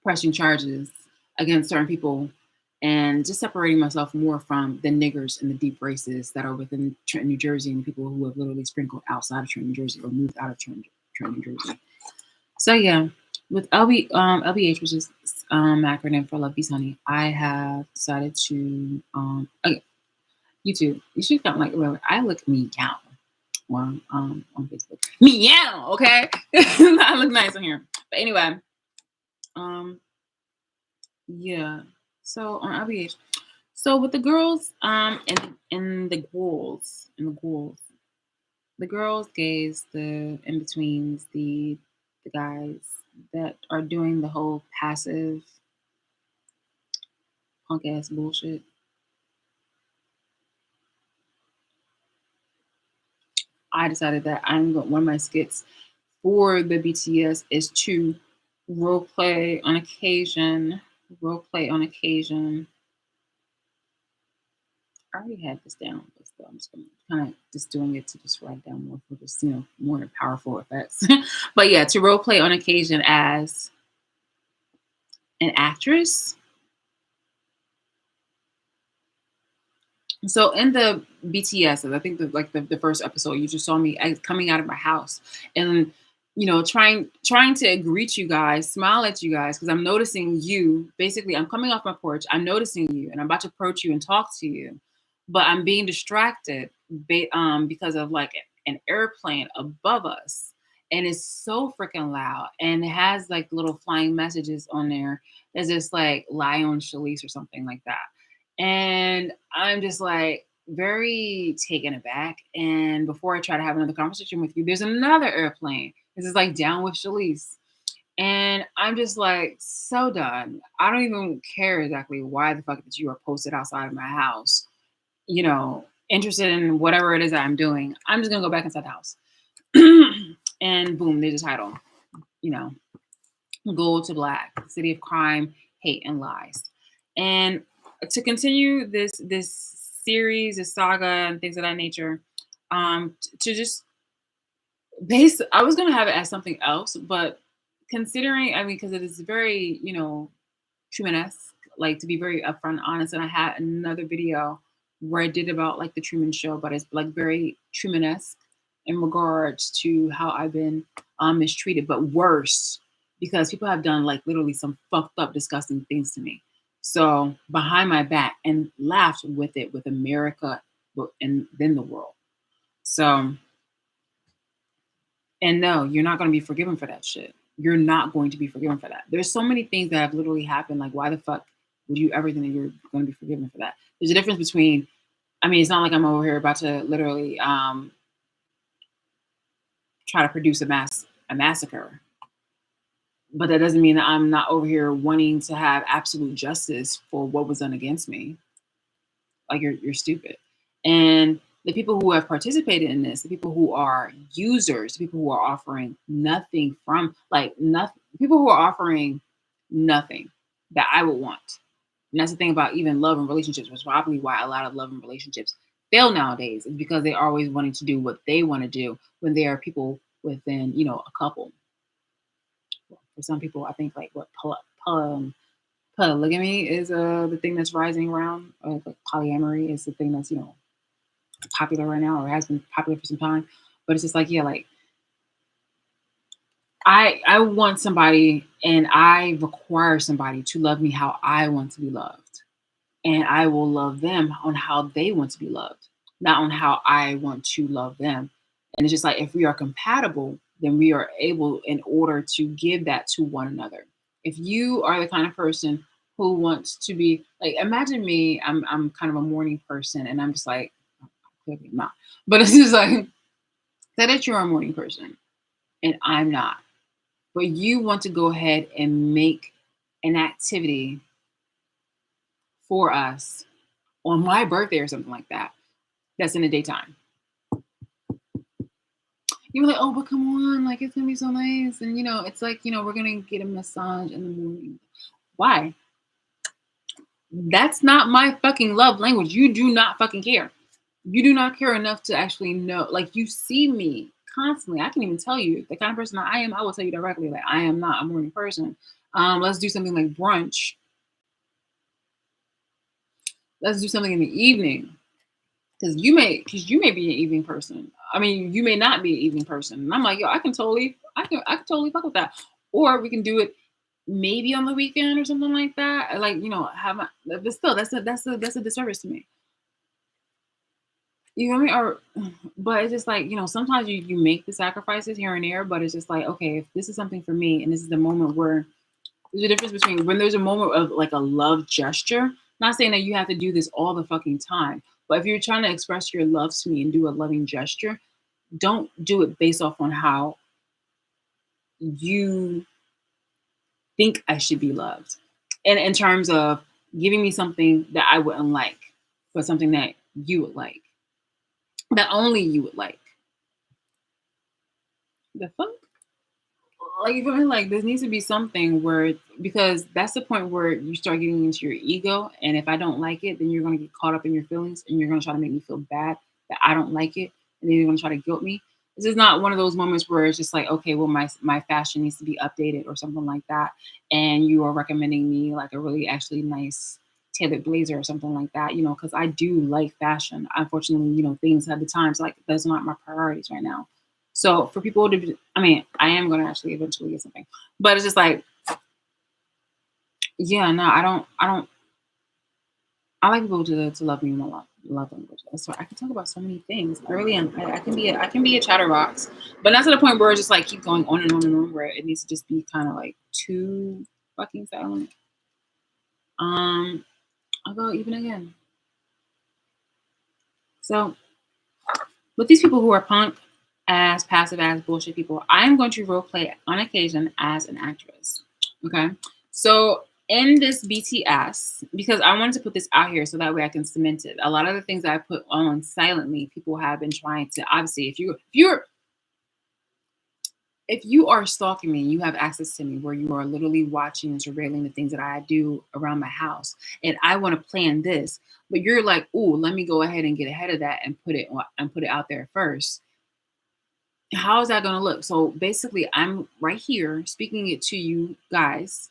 pressing charges against certain people and just separating myself more from the niggers and the deep races that are within Trenton, New Jersey, and people who have literally sprinkled outside of Trenton, New Jersey, or moved out of Trenton, New Jersey. So yeah, with LBH, which is acronym for Love Beats Honey, I have decided to okay, YouTube. You should come like well, I look meow on Facebook. Meow, okay? I look nice on here. But anyway, um yeah. So on LBH. So with the girls, and the girls, gays, the in betweens, the guys that are doing the whole passive punk ass bullshit. I decided that one of my skits for the BTS is to role play on occasion. Role play on occasion. I already had this down, but still, I'm just gonna kind of just doing it to just write down more for just more powerful effects. But yeah, to role play on occasion as an actress. So in the BTS, I think the first episode, you just saw me coming out of my house and trying to greet you guys, smile at you guys because I'm noticing you. Basically, I'm coming off my porch, I'm noticing you, and I'm about to approach you and talk to you, but I'm being distracted because of like an airplane above us, and it's so freaking loud, and it has like little flying messages on there. It's just like "Lie on Shalice" or something like that. And I'm just like very taken aback. And before I try to have another conversation with you, there's another airplane. This is like down with Shalice. And I'm just like so done. I don't even care exactly why the fuck that you are posted outside of my house, interested in whatever it is that I'm doing. I'm just gonna go back inside the house. And boom, there's a title, you know, Gold to Black, City of Crime, Hate, and Lies. And to continue this series, this saga, and things of that nature, to just I was gonna have it as something else, but considering, I mean, because it is very, Truman-esque, like to be very upfront and honest. And I had another video where I did about like the Truman Show, but it's like very Truman-esque in regards to how I've been mistreated, but worse because people have done like literally some fucked up, disgusting things to me. So behind my back and laughed with it with America and then the world. So, and no, you're not going to be forgiven for that shit. You're not going to be forgiven for that. There's so many things that have literally happened. Like, why the fuck would you ever think that you're going to be forgiven for that? There's a difference between, I mean, it's not like I'm over here about to literally try to produce a massacre. But that doesn't mean that I'm not over here wanting to have absolute justice for what was done against me. Like you're stupid. And the people who have participated in this, the people who are users, the people who are offering nothing from like nothing, people who are offering nothing that I would want. And that's the thing about even love and relationships, which is probably why a lot of love and relationships fail nowadays, is because they're always wanting to do what they want to do when there are people within, a couple. For some people, I think like what polygamy is the thing that's rising around. Like polyamory is the thing that's popular right now, or has been popular for some time. But it's just like, yeah, like I want somebody, and I require somebody to love me how I want to be loved, and I will love them on how they want to be loved, not on how I want to love them. And it's just like, if we are compatible, then we are able, in order to give that to one another. If you are the kind of person who wants to be like, imagine me, I'm kind of a morning person, and I'm just like, clearly I'm not, but it's just like, say that you're a morning person and I'm not, but you want to go ahead and make an activity for us on my birthday or something like that, that's in the daytime. You're like, oh, but come on, like it's gonna be so nice. And it's like, we're gonna get a massage in the morning. Why? That's not my fucking love language. You do not fucking care. You do not care enough to actually know. Like you see me constantly. I can even tell you the kind of person that I am. I will tell you directly, like I am not a morning person. Let's do something like brunch. Let's do something in the evening. Because you may be an evening person. I mean, you may not be an evening person. And I'm like, yo, I can totally fuck with that. Or we can do it maybe on the weekend or something like that. Like, have my, but still that's a disservice to me. You know what I mean? But it's just like, sometimes you make the sacrifices here and there, but it's just like, okay, if this is something for me and this is the moment where there's a difference between when there's a moment of like a love gesture. Not saying that you have to do this all the fucking time, but if you're trying to express your love to me and do a loving gesture, don't do it based off on how you think I should be loved. And in terms of giving me something that I wouldn't like, but something that you would like, that only you would like. The fuck? Like you feel me? Like there needs to be something where because that's the point where you start getting into your ego, and if I don't like it, then you're gonna get caught up in your feelings, and you're gonna try to make me feel bad that I don't like it, and then you're gonna try to guilt me. This is not one of those moments where it's just like, okay, well, my fashion needs to be updated or something like that, and you are recommending me like a really actually nice tailored blazer or something like that, because I do like fashion. Unfortunately, things at the times like that's not my priorities right now. So for people to, I mean, I am going to actually eventually get something, but it's just like, yeah, no, I don't. I like people to love me in my love language. So I can talk about so many things. I really am. I can be a chatterbox, but not to the point where it's just like keep going on and on and on. Where it needs to just be kind of like too fucking silent. Um, I'll go even again. So with these people who are punk ass, passive ass, bullshit people, I am going to role play on occasion as an actress. Okay. So in this BTS, because I wanted to put this out here so that way I can cement it. A lot of the things that I put on silently, people have been trying to obviously if you are stalking me, you have access to me where you are literally watching and surveilling the things that I do around my house. And I want to plan this, but you're like, oh, let me go ahead and get ahead of that and put it out there first. How is that going to look? So basically, I'm right here speaking it to you guys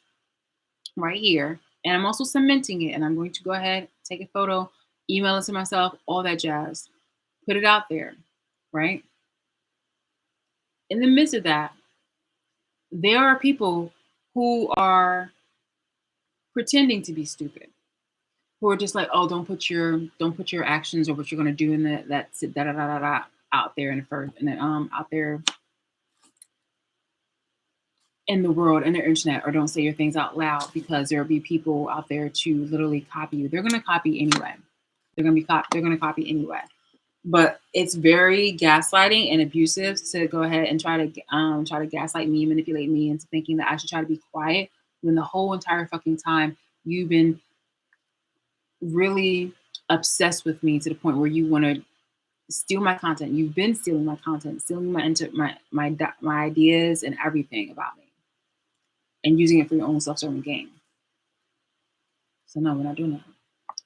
right here, and I'm also cementing it. And I'm going to go ahead, take a photo, email it to myself, all that jazz, put it out there, right? In the midst of that, there are people who are pretending to be stupid, who are just like, oh, don't put your actions or what you're going to do in that da da da da da out there in the first and then out there in the world and the internet, or don't say your things out loud because there'll be people out there to literally copy you. They're gonna copy anyway. They're gonna copy anyway. But it's very gaslighting and abusive to go ahead and try to gaslight me, manipulate me into thinking that I should try to be quiet when the whole entire fucking time you've been really obsessed with me to the point where you want to steal my content. You've been stealing my content, stealing my ideas and everything about me, and using it for your own self-serving gain. So no, we're not doing that.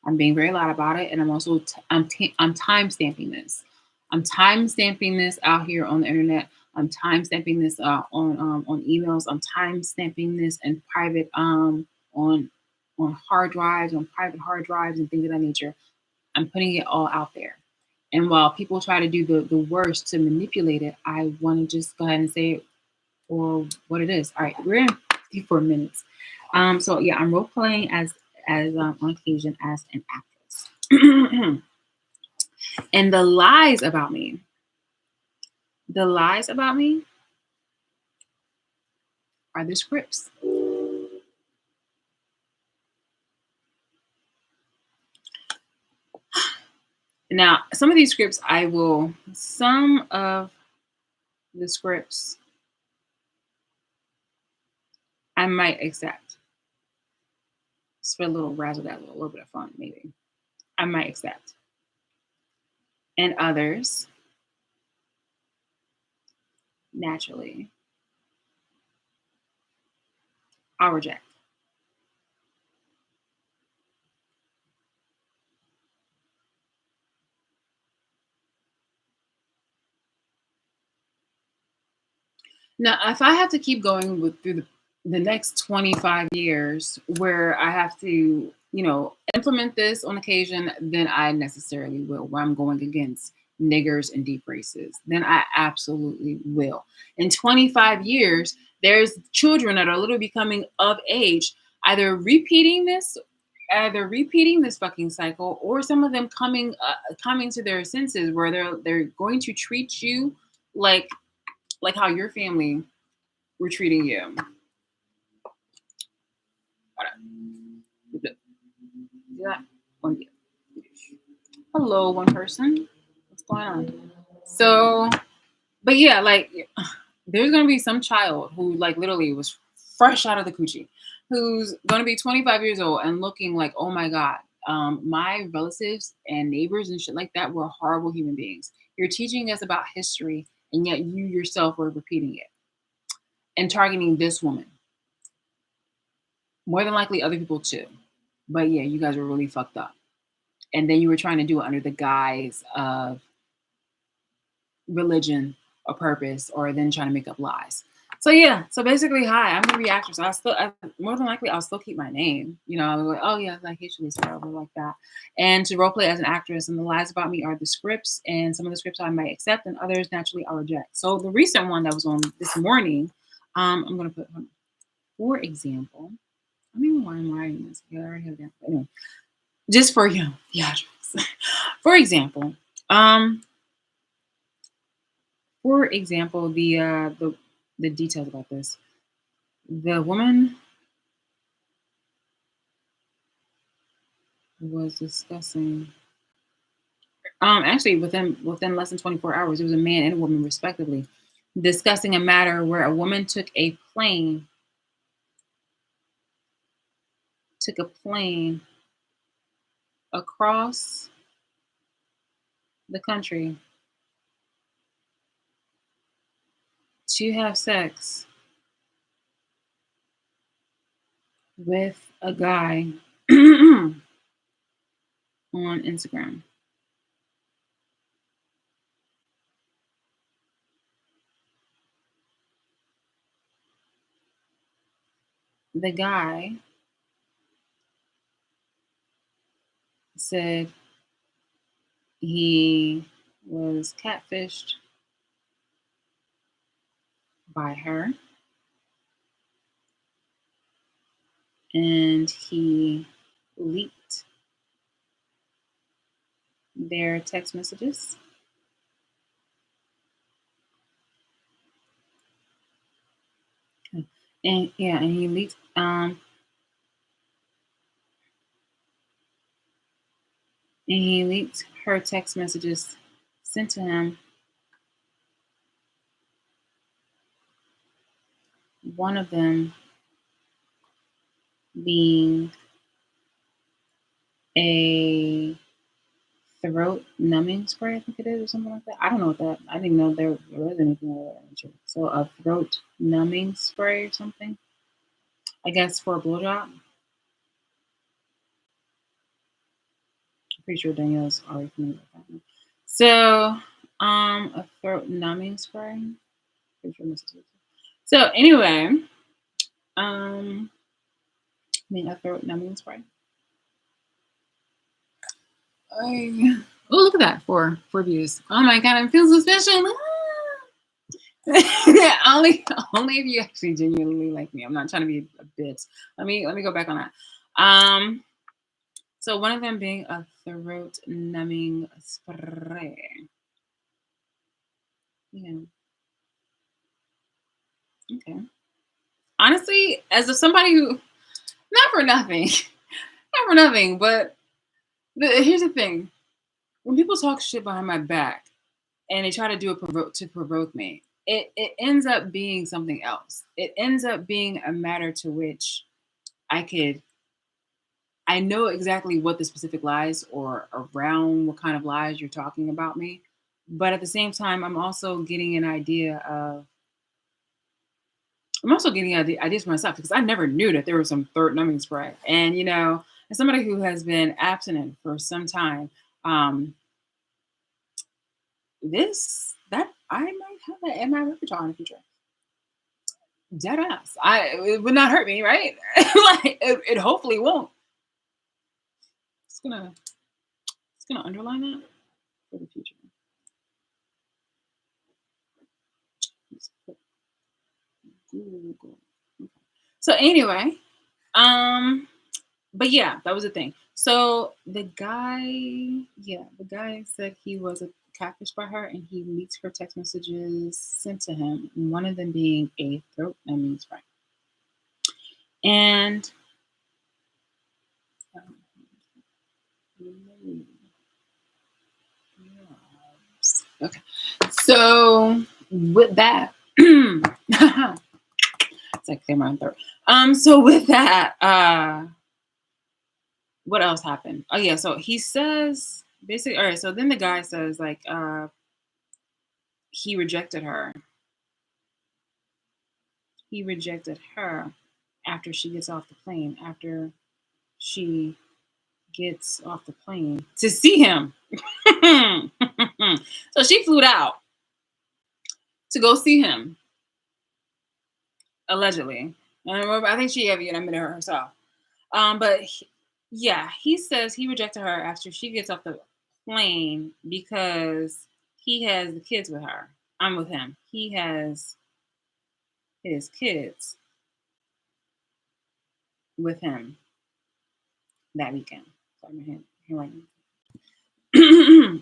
I'm being very loud about it, and I'm also I'm time stamping this. I'm time stamping this out here on the internet. I'm time stamping this on emails. I'm time stamping this in private on hard drives, on private hard drives, and things of that nature. I'm putting it all out there. And while people try to do the worst to manipulate it, I want to just go ahead and say it or what it is. All right, we're in 54 minutes. So yeah, I'm role playing as on occasion as an actress. And the lies about me are the scripts. Now, some of the scripts I might accept. It's for a little razzle dazzle, a little bit of fun, maybe. I might accept. And others, naturally, I'll reject. Now, if I have to keep going with through the next 25 years where I have to, implement this on occasion, then I necessarily will. Where I'm going against niggers and deep races, then I absolutely will. In 25 years, there's children that are literally becoming of age, either repeating this, either repeating this fucking cycle, or some of them coming to their senses where they're going to treat you like how your family were treating you. Yeah. Hello, one person. What's going on? So, but yeah, like there's gonna be some child who like literally was fresh out of the coochie, who's gonna be 25 years old and looking like, oh my god, my relatives and neighbors and shit like that were horrible human beings. You're teaching us about history, and yet you yourself were repeating it and targeting this woman. More than likely, other people too. But yeah, you guys were really fucked up. And then you were trying to do it under the guise of religion or purpose, or then trying to make up lies. So yeah, so basically, hi, I'm gonna be actress. More than likely, I'll still keep my name. I'll be like, oh yeah, like usually whatever like that, and to role play as an actress. And the lies about me are the scripts, and some of the scripts I might accept, and others naturally I'll reject. So the recent one that was on this morning, I'm gonna put, for example, I don't even know why I'm writing this. I already have that. Anyway, just for theatrics. For example, um, the details about this. The woman was discussing. Actually, within less than 24 hours, it was a man and a woman, respectively, discussing a matter where a woman took a plane across the country to have sex with a guy on Instagram. The guy said he was catfished by her, and he leaked their text messages. And yeah, and he leaked her text messages sent to him. One of them being a throat numbing spray, I think it is, or something like that. I don't know what that. I didn't know there was anything like that. So a throat numbing spray or something. I guess for a blowjob. I'm pretty sure Danielle's already familiar with that. So, a throat numbing spray. Pretty sure Mrs. So anyway, a throat numbing spray. Oh, look at that, four views. Oh my god, I feel so special. only if you actually genuinely like me. I'm not trying to be a bitch. Let me go back on that. So one of them being a throat numbing spray. Yeah. Okay. Honestly, as of somebody who, not for nothing, not for nothing, but here's the thing: when people talk shit behind my back and they try to do it to provoke me, it ends up being something else. It ends up being a matter to which I could I know exactly what the specific lies or around what kind of lies you're talking about me. But at the same time, I'm also getting ideas for myself because I never knew that there was some third numbing spray. And as somebody who has been abstinent for some time, um, this that I might have that in my repertoire in the future. Dead ass. It would not hurt me, right? Like it hopefully won't. It's gonna underline that for the future. Let's put Google. Okay. So anyway, um, but yeah, that was the thing. So the guy said he was a catfish by her, and he leaked her text messages sent to him. One of them being a throat numbing spray. And um, okay, so with that, it's like clear my throat. So with that, what else happened? Oh yeah, so he says basically, all right. So then the guy says like, he rejected her. He rejected her after she gets off the plane. After she gets off the plane to see him. So she flew out to go see him, allegedly. And I think she even admitted her herself. But yeah, he says he rejected her after she gets off the plane because he has the kids with her. I'm with him. He has his kids with him that weekend. Sorry, my hand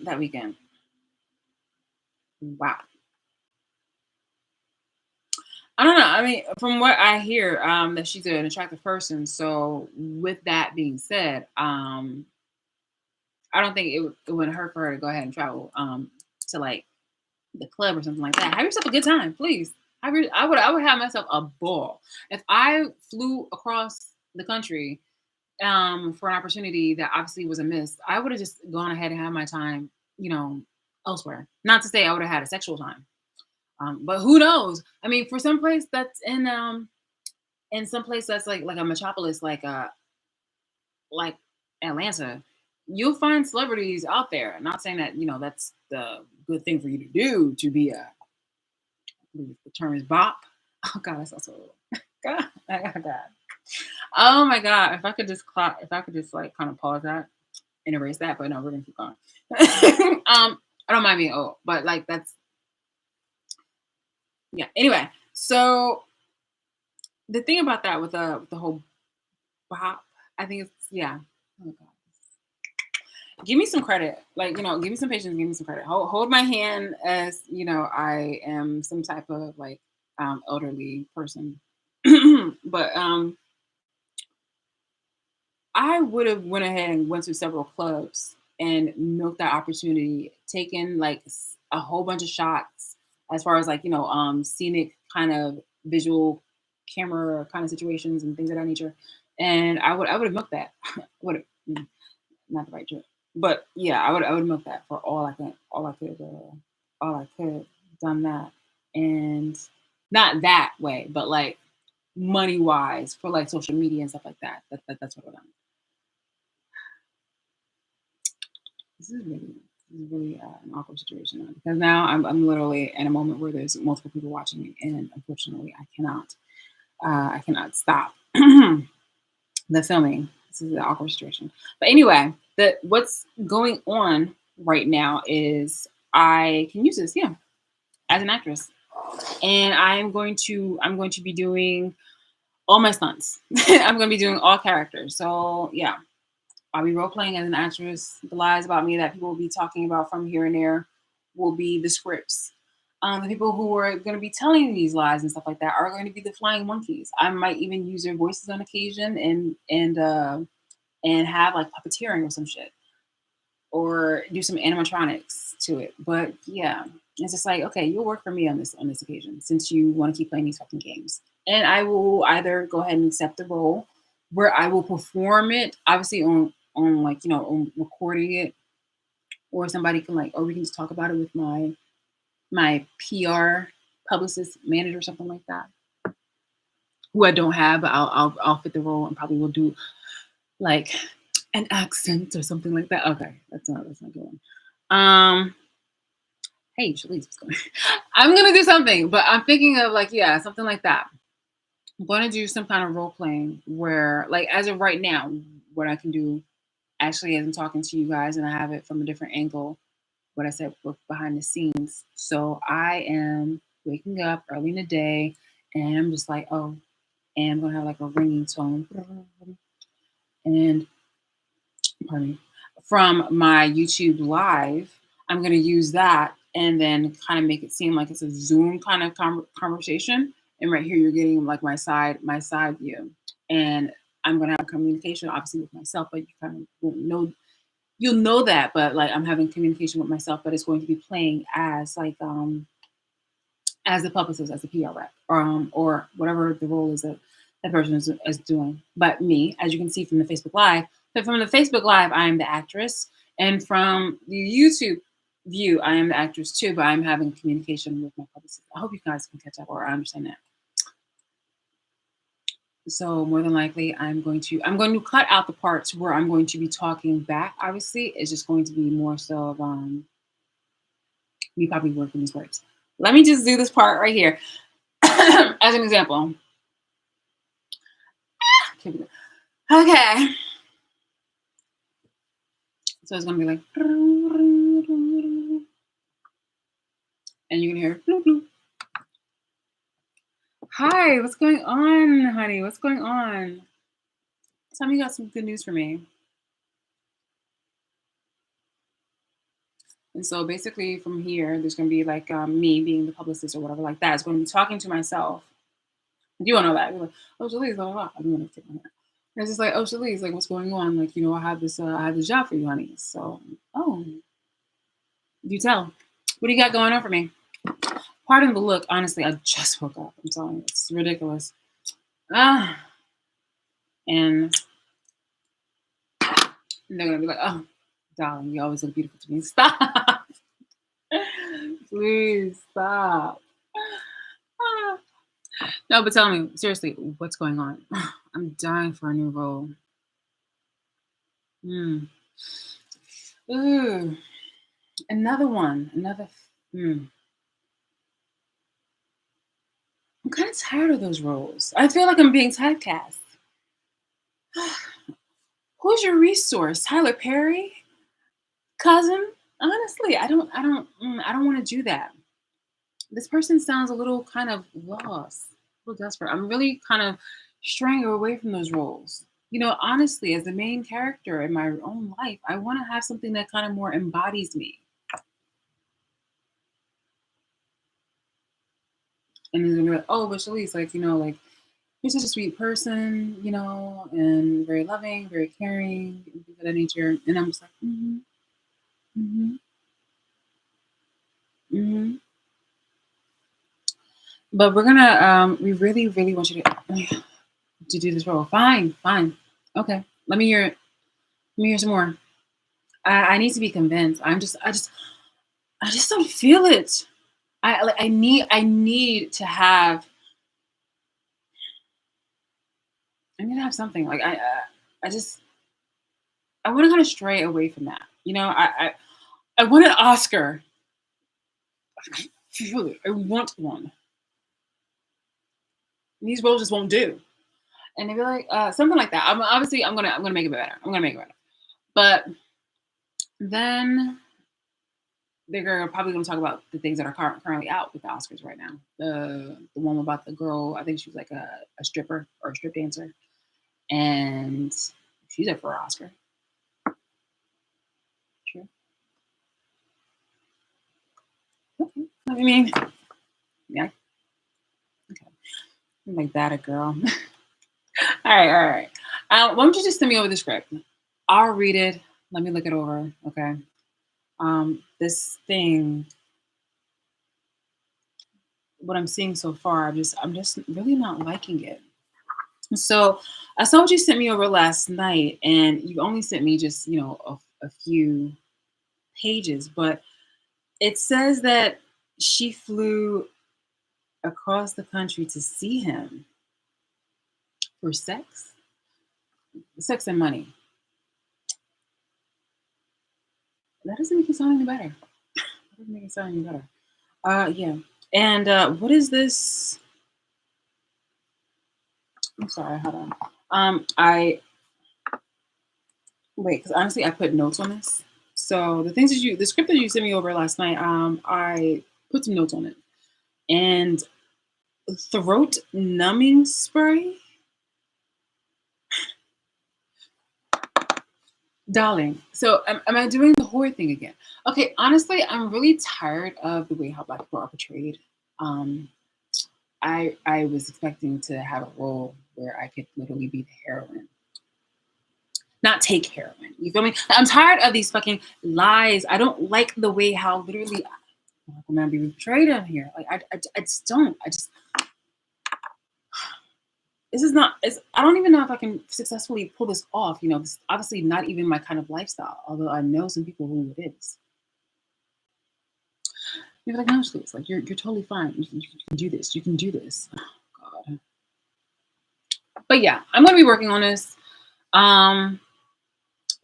that weekend. Wow. I don't know. I mean, from what I hear, that she's an attractive person. So, with that being said, I don't think it would hurt for her to go ahead and travel, to like the club or something like that. Have yourself a good time, please. I would have myself a ball if I flew across the country, for an opportunity that obviously was a miss. I would have just gone ahead and had my time, elsewhere. Not to say I would have had a sexual time, but who knows? I mean, for some place that's in some place that's like a metropolis, like Atlanta, you'll find celebrities out there. Not saying that that's the good thing for you to do to be a, I believe the term is bop. Oh God, that's also God. God. Oh my God. If I could just like kind of pause that and erase that, but no, we're gonna keep going. I don't mind being old, but like that's yeah. Anyway, so the thing about that with the whole bop, I think it's yeah. Oh my God. Give me some credit. Like, give me some patience, give me some credit. Hold my hand as, I am some type of like elderly person. But I would have went ahead and went to several clubs and milked that opportunity, taken like a whole bunch of shots as far as like, scenic kind of visual camera kind of situations and things of that nature. And I would have milked that. would have not the right joke. But yeah, I would milk that for all I could done that. And not that way, but like money wise for like social media and stuff like that. That's what I've done. This is really an awkward situation now, because now I'm literally in a moment where there's multiple people watching me, and unfortunately I cannot stop the filming. This is an awkward situation. But anyway, what's going on right now is I can use this, yeah, as an actress. And I'm going to be doing all my stunts. I'm going to be doing all characters. So yeah, I'll be role playing as an actress. The lies about me that people will be talking about from here and there will be the scripts. The people who are going to be telling these lies and stuff like that are going to be the flying monkeys. I might even use their voices on occasion and have like puppeteering or some shit, or do some animatronics to it. But yeah, it's just like, okay, you'll work for me on this occasion since you want to keep playing these fucking games, and I will either go ahead and accept the role, where I will perform it, obviously on like, on recording it, or somebody can like, or we can just talk about it with my PR publicist manager, something like that, who I don't have, but I'll fit the role and probably will do like an accent or something like that. Okay, that's not good one. Hey, Shalise, what's going on? I'm gonna do something, but I'm thinking of like, yeah, something like that. I'm gonna do some kind of role playing where, like, as of right now, what I can do actually as I'm talking to you guys and I have it from a different angle, what I said work behind the scenes. So I am waking up early in the day and I'm just like, oh, and I'm gonna have like a ringing tone. And pardon me, from my YouTube live, I'm going to use that and then kind of make it seem like it's a Zoom kind of conversation. And right here, you're getting like my side view, and I'm going to have communication, obviously, with myself. But you kind of won't know, you'll know that. But like I'm having communication with myself, but it's going to be playing as like as the publicist, as the PR rep, or whatever the role is that that person is doing. But me, as you can see from the Facebook Live, but from the Facebook Live, I am the actress, and from the YouTube view, I am the actress too. But I'm having communication with my publicist. I hope you guys can catch up or I understand that. So more than likely, I'm going to cut out the parts where I'm going to be talking back. Obviously, it's just going to be more so of me probably working these words. Let me just do this part right here as an example. Okay. So it's gonna be like, and you can hear bloop, bloop. Hi, what's going on, honey? What's going on? Tell me you got some good news for me. And so basically from here, there's gonna be like me being the publicist or whatever like that. It's gonna be talking to myself. You wanna know that. You're like, oh Shalise, blah, blah, blah. I'm gonna take my hair. And it's just like, oh Shalise, like what's going on? Like, I have this job for you, honey. So, oh, you tell. What do you got going on for me? Pardon the look. Honestly, I just woke up. I'm telling you, it's ridiculous. Ah, and they're gonna be like, "Oh, darling, you always look beautiful to me. Stop, please stop." Ah. No, but tell me seriously, what's going on? I'm dying for a new role. Mm. Ooh, another one. Another. Mm. I'm kind of tired of those roles. I feel like I'm being typecast. Who's your resource? Tyler Perry? Cousin? Honestly, I don't want to do that. This person sounds a little kind of lost, a little desperate. I'm really kind of straying away from those roles. Honestly, as the main character in my own life, I want to have something that kind of more embodies me. And then they're like, oh, but Shalise, like, like you're such a sweet person, and very loving, very caring, and things of that nature. And I'm just like, mm-hmm, mm-hmm. But we really, really want you to do this role. Fine, fine. Okay. Let me hear it. Let me hear some more. I need to be convinced. I just don't feel it. I need to have. I need to have something. Like I just, I want to kind of stray away from that. I want an Oscar. I feel it. I want one. And these roles just won't do. And they'd be like, something like that. I'm gonna make it better. I'm gonna make it better. But then they're probably going to talk about the things that are currently out with the Oscars right now. The one about the girl, I think she was like a stripper or a strip dancer, and she's up for an Oscar. Sure. Okay. I mean, yeah. Okay. Like that, a girl. All right, all right. Why don't you just send me over the script? I'll read it. Let me look it over. Okay. This thing, what I'm seeing so far, I'm just really not liking it. So I saw what you sent me over last night, and you only sent me just, a few pages, but it says that she flew across the country to see him for sex and money. That doesn't make it sound any better. That doesn't make it sound any better. Yeah. And what is this? I'm sorry. Hold on. I wait because honestly, I put notes on this. So the script that you sent me over last night, I put some notes on it. And throat numbing spray, darling. So am I doing the horror thing again? Okay, honestly, I'm really tired of the way how Black people are portrayed. Um, I was expecting to have a role where I could literally be the heroine, not take heroin. You feel me? I'm tired of these fucking lies. I don't like the way how literally I'm gonna be portrayed on here. Like I just don't. I just this is not. I don't even know if I can successfully pull this off. This is obviously not even my kind of lifestyle. Although I know some people who it is. You're like, no, Scoots, like you're totally fine. You can do this. You can do this. Oh, God. But yeah, I'm gonna be working on this. Um,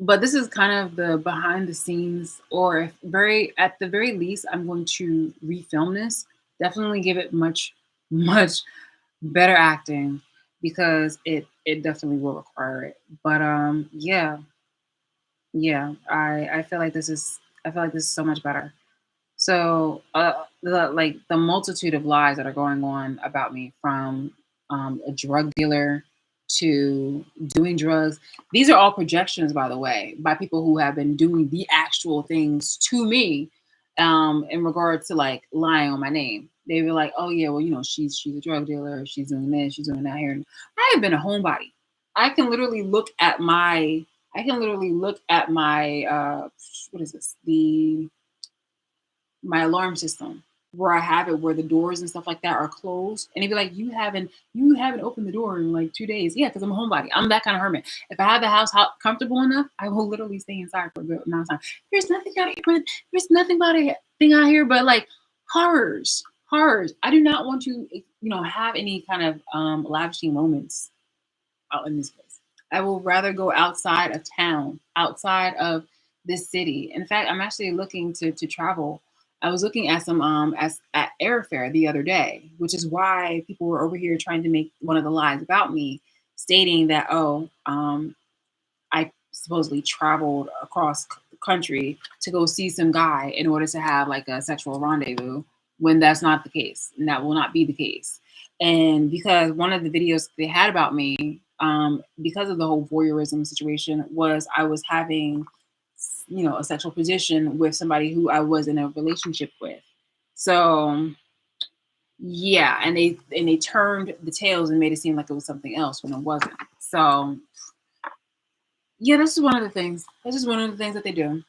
but this is kind of the behind the scenes, or if very at the very least, I'm going to refilm this. Definitely give it much better acting because it definitely will require it. But yeah, I feel like this is so much better. So, the multitude of lies that are going on about me, from a drug dealer to doing drugs. These are all projections, by the way, by people who have been doing the actual things to me, in regards to like lying on my name. They were like, "Oh yeah, well, she's a drug dealer. She's doing this. She's doing that here." And I have been a homebody. I can literally look at my. I can literally look at my. What is this? My alarm system, where I have it where the doors and stuff like that are closed, and it'd be like, you haven't opened the door in like 2 days. Yeah, because I'm a homebody. I'm that kind of hermit. If I have the house comfortable enough, I will literally stay inside for a good amount of time. There's nothing out here, but there's nothing about a thing out here but like horrors. I do not want to, have any kind of lavishing moments out in this place. I will rather go outside of town, outside of this city. In fact, I'm actually looking to travel. I was looking at some at airfare the other day, which is why people were over here trying to make one of the lies about me, stating that, I supposedly traveled across the country to go see some guy in order to have like a sexual rendezvous, when that's not the case, and that will not be the case. And because one of the videos they had about me, because of the whole voyeurism situation, was I was having, a sexual position with somebody who I was in a relationship with. So yeah, and they turned the tails and made it seem like it was something else when it wasn't. So yeah, this is one of the things. This is one of the things that they do.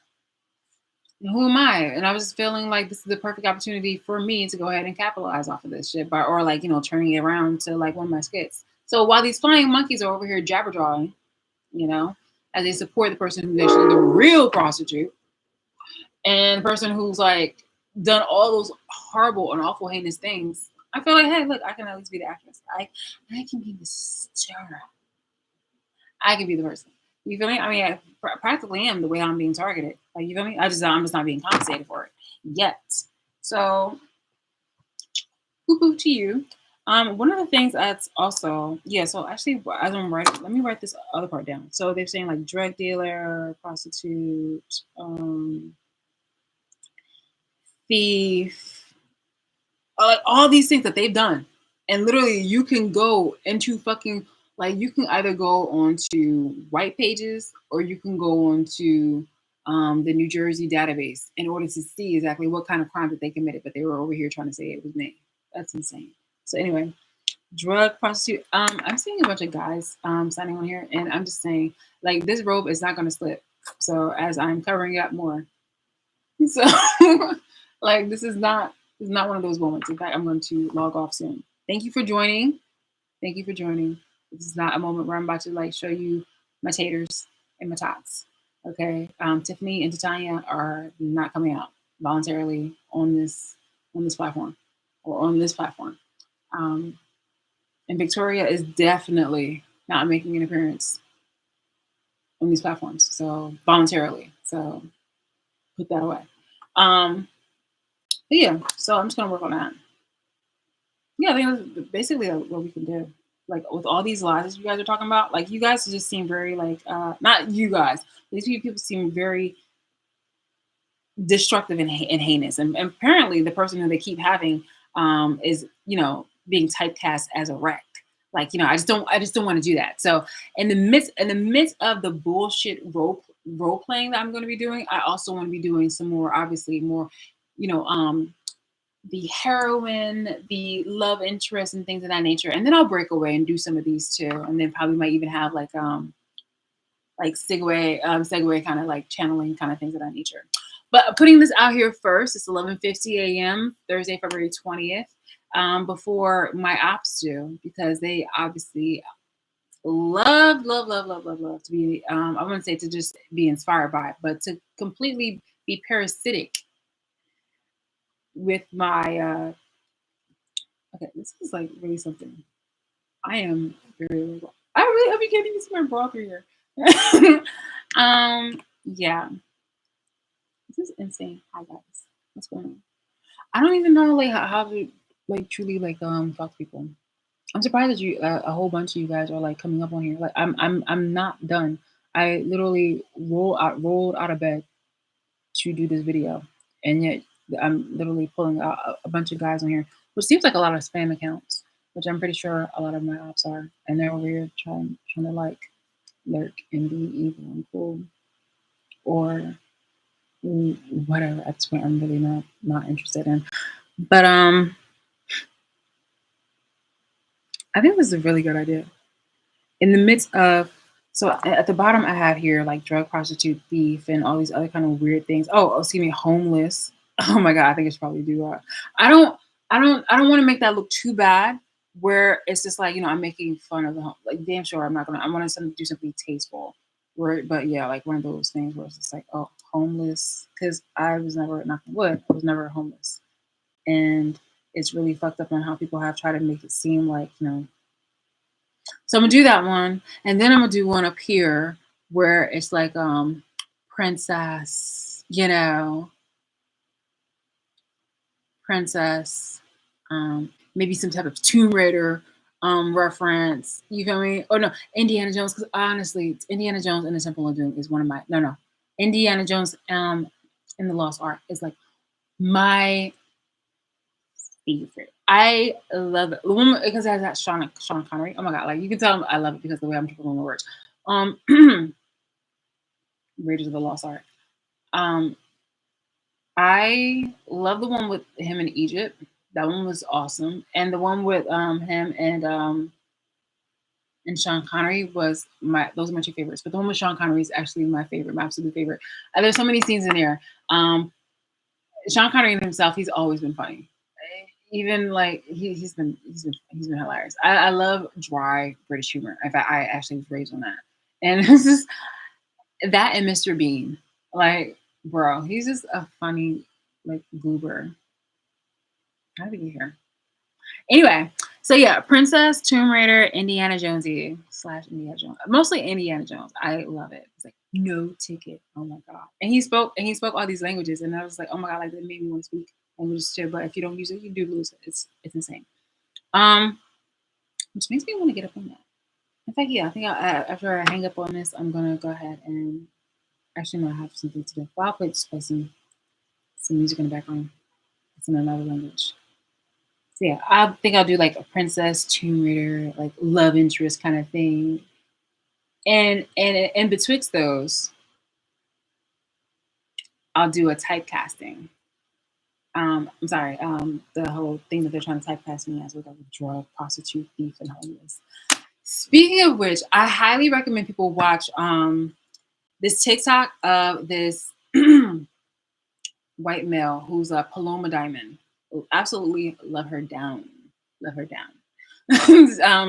And who am I? And I was feeling like this is the perfect opportunity for me to go ahead and capitalize off of this shit, or like, turning it around to like one of my skits. So while these flying monkeys are over here jabber jawing, you know, as they support the person who's actually the real prostitute, and the person who's like done all those horrible and awful heinous things, I feel like, hey, look, I can at least be the actress. I can be the star. I can be the person. You feel me? I mean, I practically am the way I'm being targeted. Like, you feel me? I'm just not being compensated for it yet. So, whoop to you. One of the things that's also, yeah. So actually, as I'm writing, let me write this other part down. So they're saying like drug dealer, prostitute, thief, like all these things that they've done. And literally you can go into fucking, like, you can either go onto white pages or you can go onto the New Jersey database in order to see exactly what kind of crime that they committed, but they were over here trying to say it was me. That's insane. So anyway, drug prostitute. I'm seeing a bunch of guys signing on here, and I'm just saying, like, this robe is not going to slip. So as I'm covering it up more, so like, this is not one of those moments. In fact, I'm going to log off soon. Thank you for joining. Thank you for joining. This is not a moment where I'm about to like show you my taters and my tots. Okay. Tiffany and Titania are not coming out voluntarily on this platform or on this platform. Um, and Victoria is definitely not making an appearance on these platforms. So voluntarily. So put that away. Um, but yeah, so I'm just gonna work on that. Yeah, I think that's basically what we can do. Like with all these lies that you guys are talking about, like you guys just seem very like not you guys. These people seem very destructive and heinous. And apparently, the person who they keep having is being typecast as a wreck. Like I just don't want to do that. So in the midst of the bullshit role playing that I'm going to be doing, I also want to be doing some more, obviously more, you know, the heroine, the love interest, and things of that nature. And then I'll break away and do some of these too. And then probably might even have like segue kind of like channeling kind of things of that nature. But putting this out here first, it's 11:50 a.m. Thursday, February 20th, before my ops do, because they obviously love to be. I wouldn't say to just be inspired by it, but to completely be parasitic with my. Okay, this is like really something. I am very. I really hope you can't even see my bra through here. Yeah. This is insane. Hi guys. What's going on? I don't even know like how to like truly like talk to people. I'm surprised that you a whole bunch of you guys are like coming up on here. Like I'm not done. I literally rolled out of bed to do this video, and yet I'm literally pulling out a bunch of guys on here, which seems like a lot of spam accounts, which I'm pretty sure a lot of my ops are, and they're over here trying to like lurk and be evil and cool, or whatever. At this point, I'm really not interested in. But I think this is a really good idea. In the midst of so at the bottom I have here like drug prostitute thief and all these other kind of weird things. Excuse me, homeless. Oh my god, I think I should probably do that. I don't I don't want to make that look too bad where it's just like, I'm making fun of the home. Like damn sure I'm not gonna I want to do something tasteful. Where but yeah, like one of those things where it's just like, oh, homeless. Cause I was never knocking wood, I was never homeless. And it's really fucked up on how people have tried to make it seem like, so I'm gonna do that one, and then I'm gonna do one up here where it's like princess, princess, maybe some type of Tomb Raider reference. You feel me? Oh no, Indiana Jones. Because honestly, Indiana Jones and the Temple of Doom is one of my no Indiana Jones in the Lost Ark is like my favorite. I love it. The woman because it has that Sean Connery. Oh my god, like you can tell I love it because the way I'm tripping on the words. Um Raiders of the Lost Ark. Um I love the one with him in Egypt. That one was awesome. And the one with him and Sean Connery was those are my two favorites. But the one with Sean Connery is actually my favorite, my absolute favorite. There's so many scenes in there. Sean Connery himself, he's always been funny. Even like he's been hilarious. I love dry British humor. In fact, I actually was raised on that. And this is that and Mr. Bean. Like, bro, he's just a funny like goober. How did we get here? Anyway, so yeah, Princess, Tomb Raider, Indiana Jonesy / Indiana Jones. Mostly Indiana Jones. I love it. It's like no ticket. Oh my god. And he spoke all these languages, and I was like, oh my god, like that made me want to speak languages too. But if you don't use it, you do lose it. It's insane. Um, which makes me want to get up on that. In fact, yeah, I think after I hang up on this, I'm gonna go ahead and actually no, I have something to do. Well, just play some music in the background. It's in another language. So yeah, I think I'll do like a princess, Tomb Raider, like love interest kind of thing. And betwixt those, I'll do a typecasting. I'm sorry, the whole thing that they're trying to typecast me as with like a drug, prostitute, thief, and homeless. Speaking of which, I highly recommend people watch this TikTok of this white male who's a Paloma Diamond. Absolutely love her down. Love her down.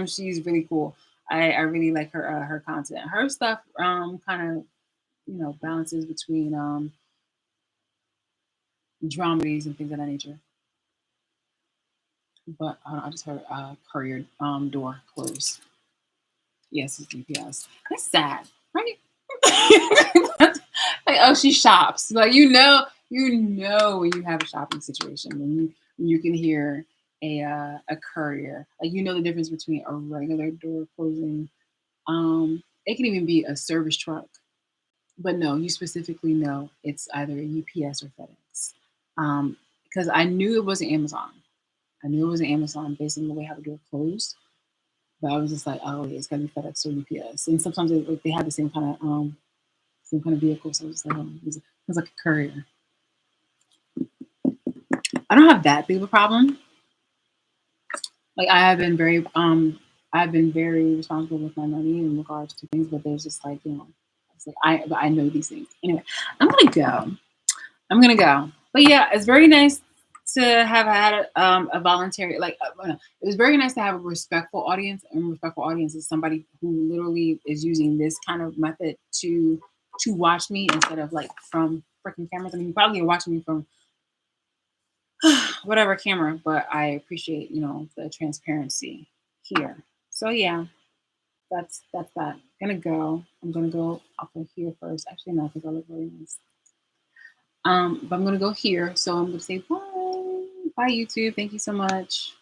She's really cool. I really like her content. Her stuff kind of balances between dramedies and things of that nature. But I just heard courier door close. Yes, it's GPS. That's sad, right? Like, oh, she shops. Like when you have a shopping situation when you can hear a courier. Like the difference between a regular door closing. It can even be a service truck. But no, you specifically know it's either UPS or FedEx. Because I knew it wasn't Amazon. I knew it wasn't Amazon based on the way how the door closed. But I was just like, oh, yeah, it's gotta be FedEx or UPS. And sometimes they have the same kind of vehicle. So I was like, it was like a courier. I don't have that big of a problem. Like I've been very responsible with my money in regards to things, but there's just like, it's like I know these things. Anyway, I'm gonna go. I'm gonna go. But yeah, it's very nice to have had a voluntary it was very nice to have a respectful audience, and respectful audience is somebody who literally is using this kind of method to watch me instead of like from freaking cameras. I mean, you probably are watching me from whatever camera, but I appreciate the transparency here. So yeah, that's that. I'm gonna go off of here first. Actually, no, because I look really nice. But I'm gonna go here. So I'm gonna say bye. Bye YouTube. Thank you so much.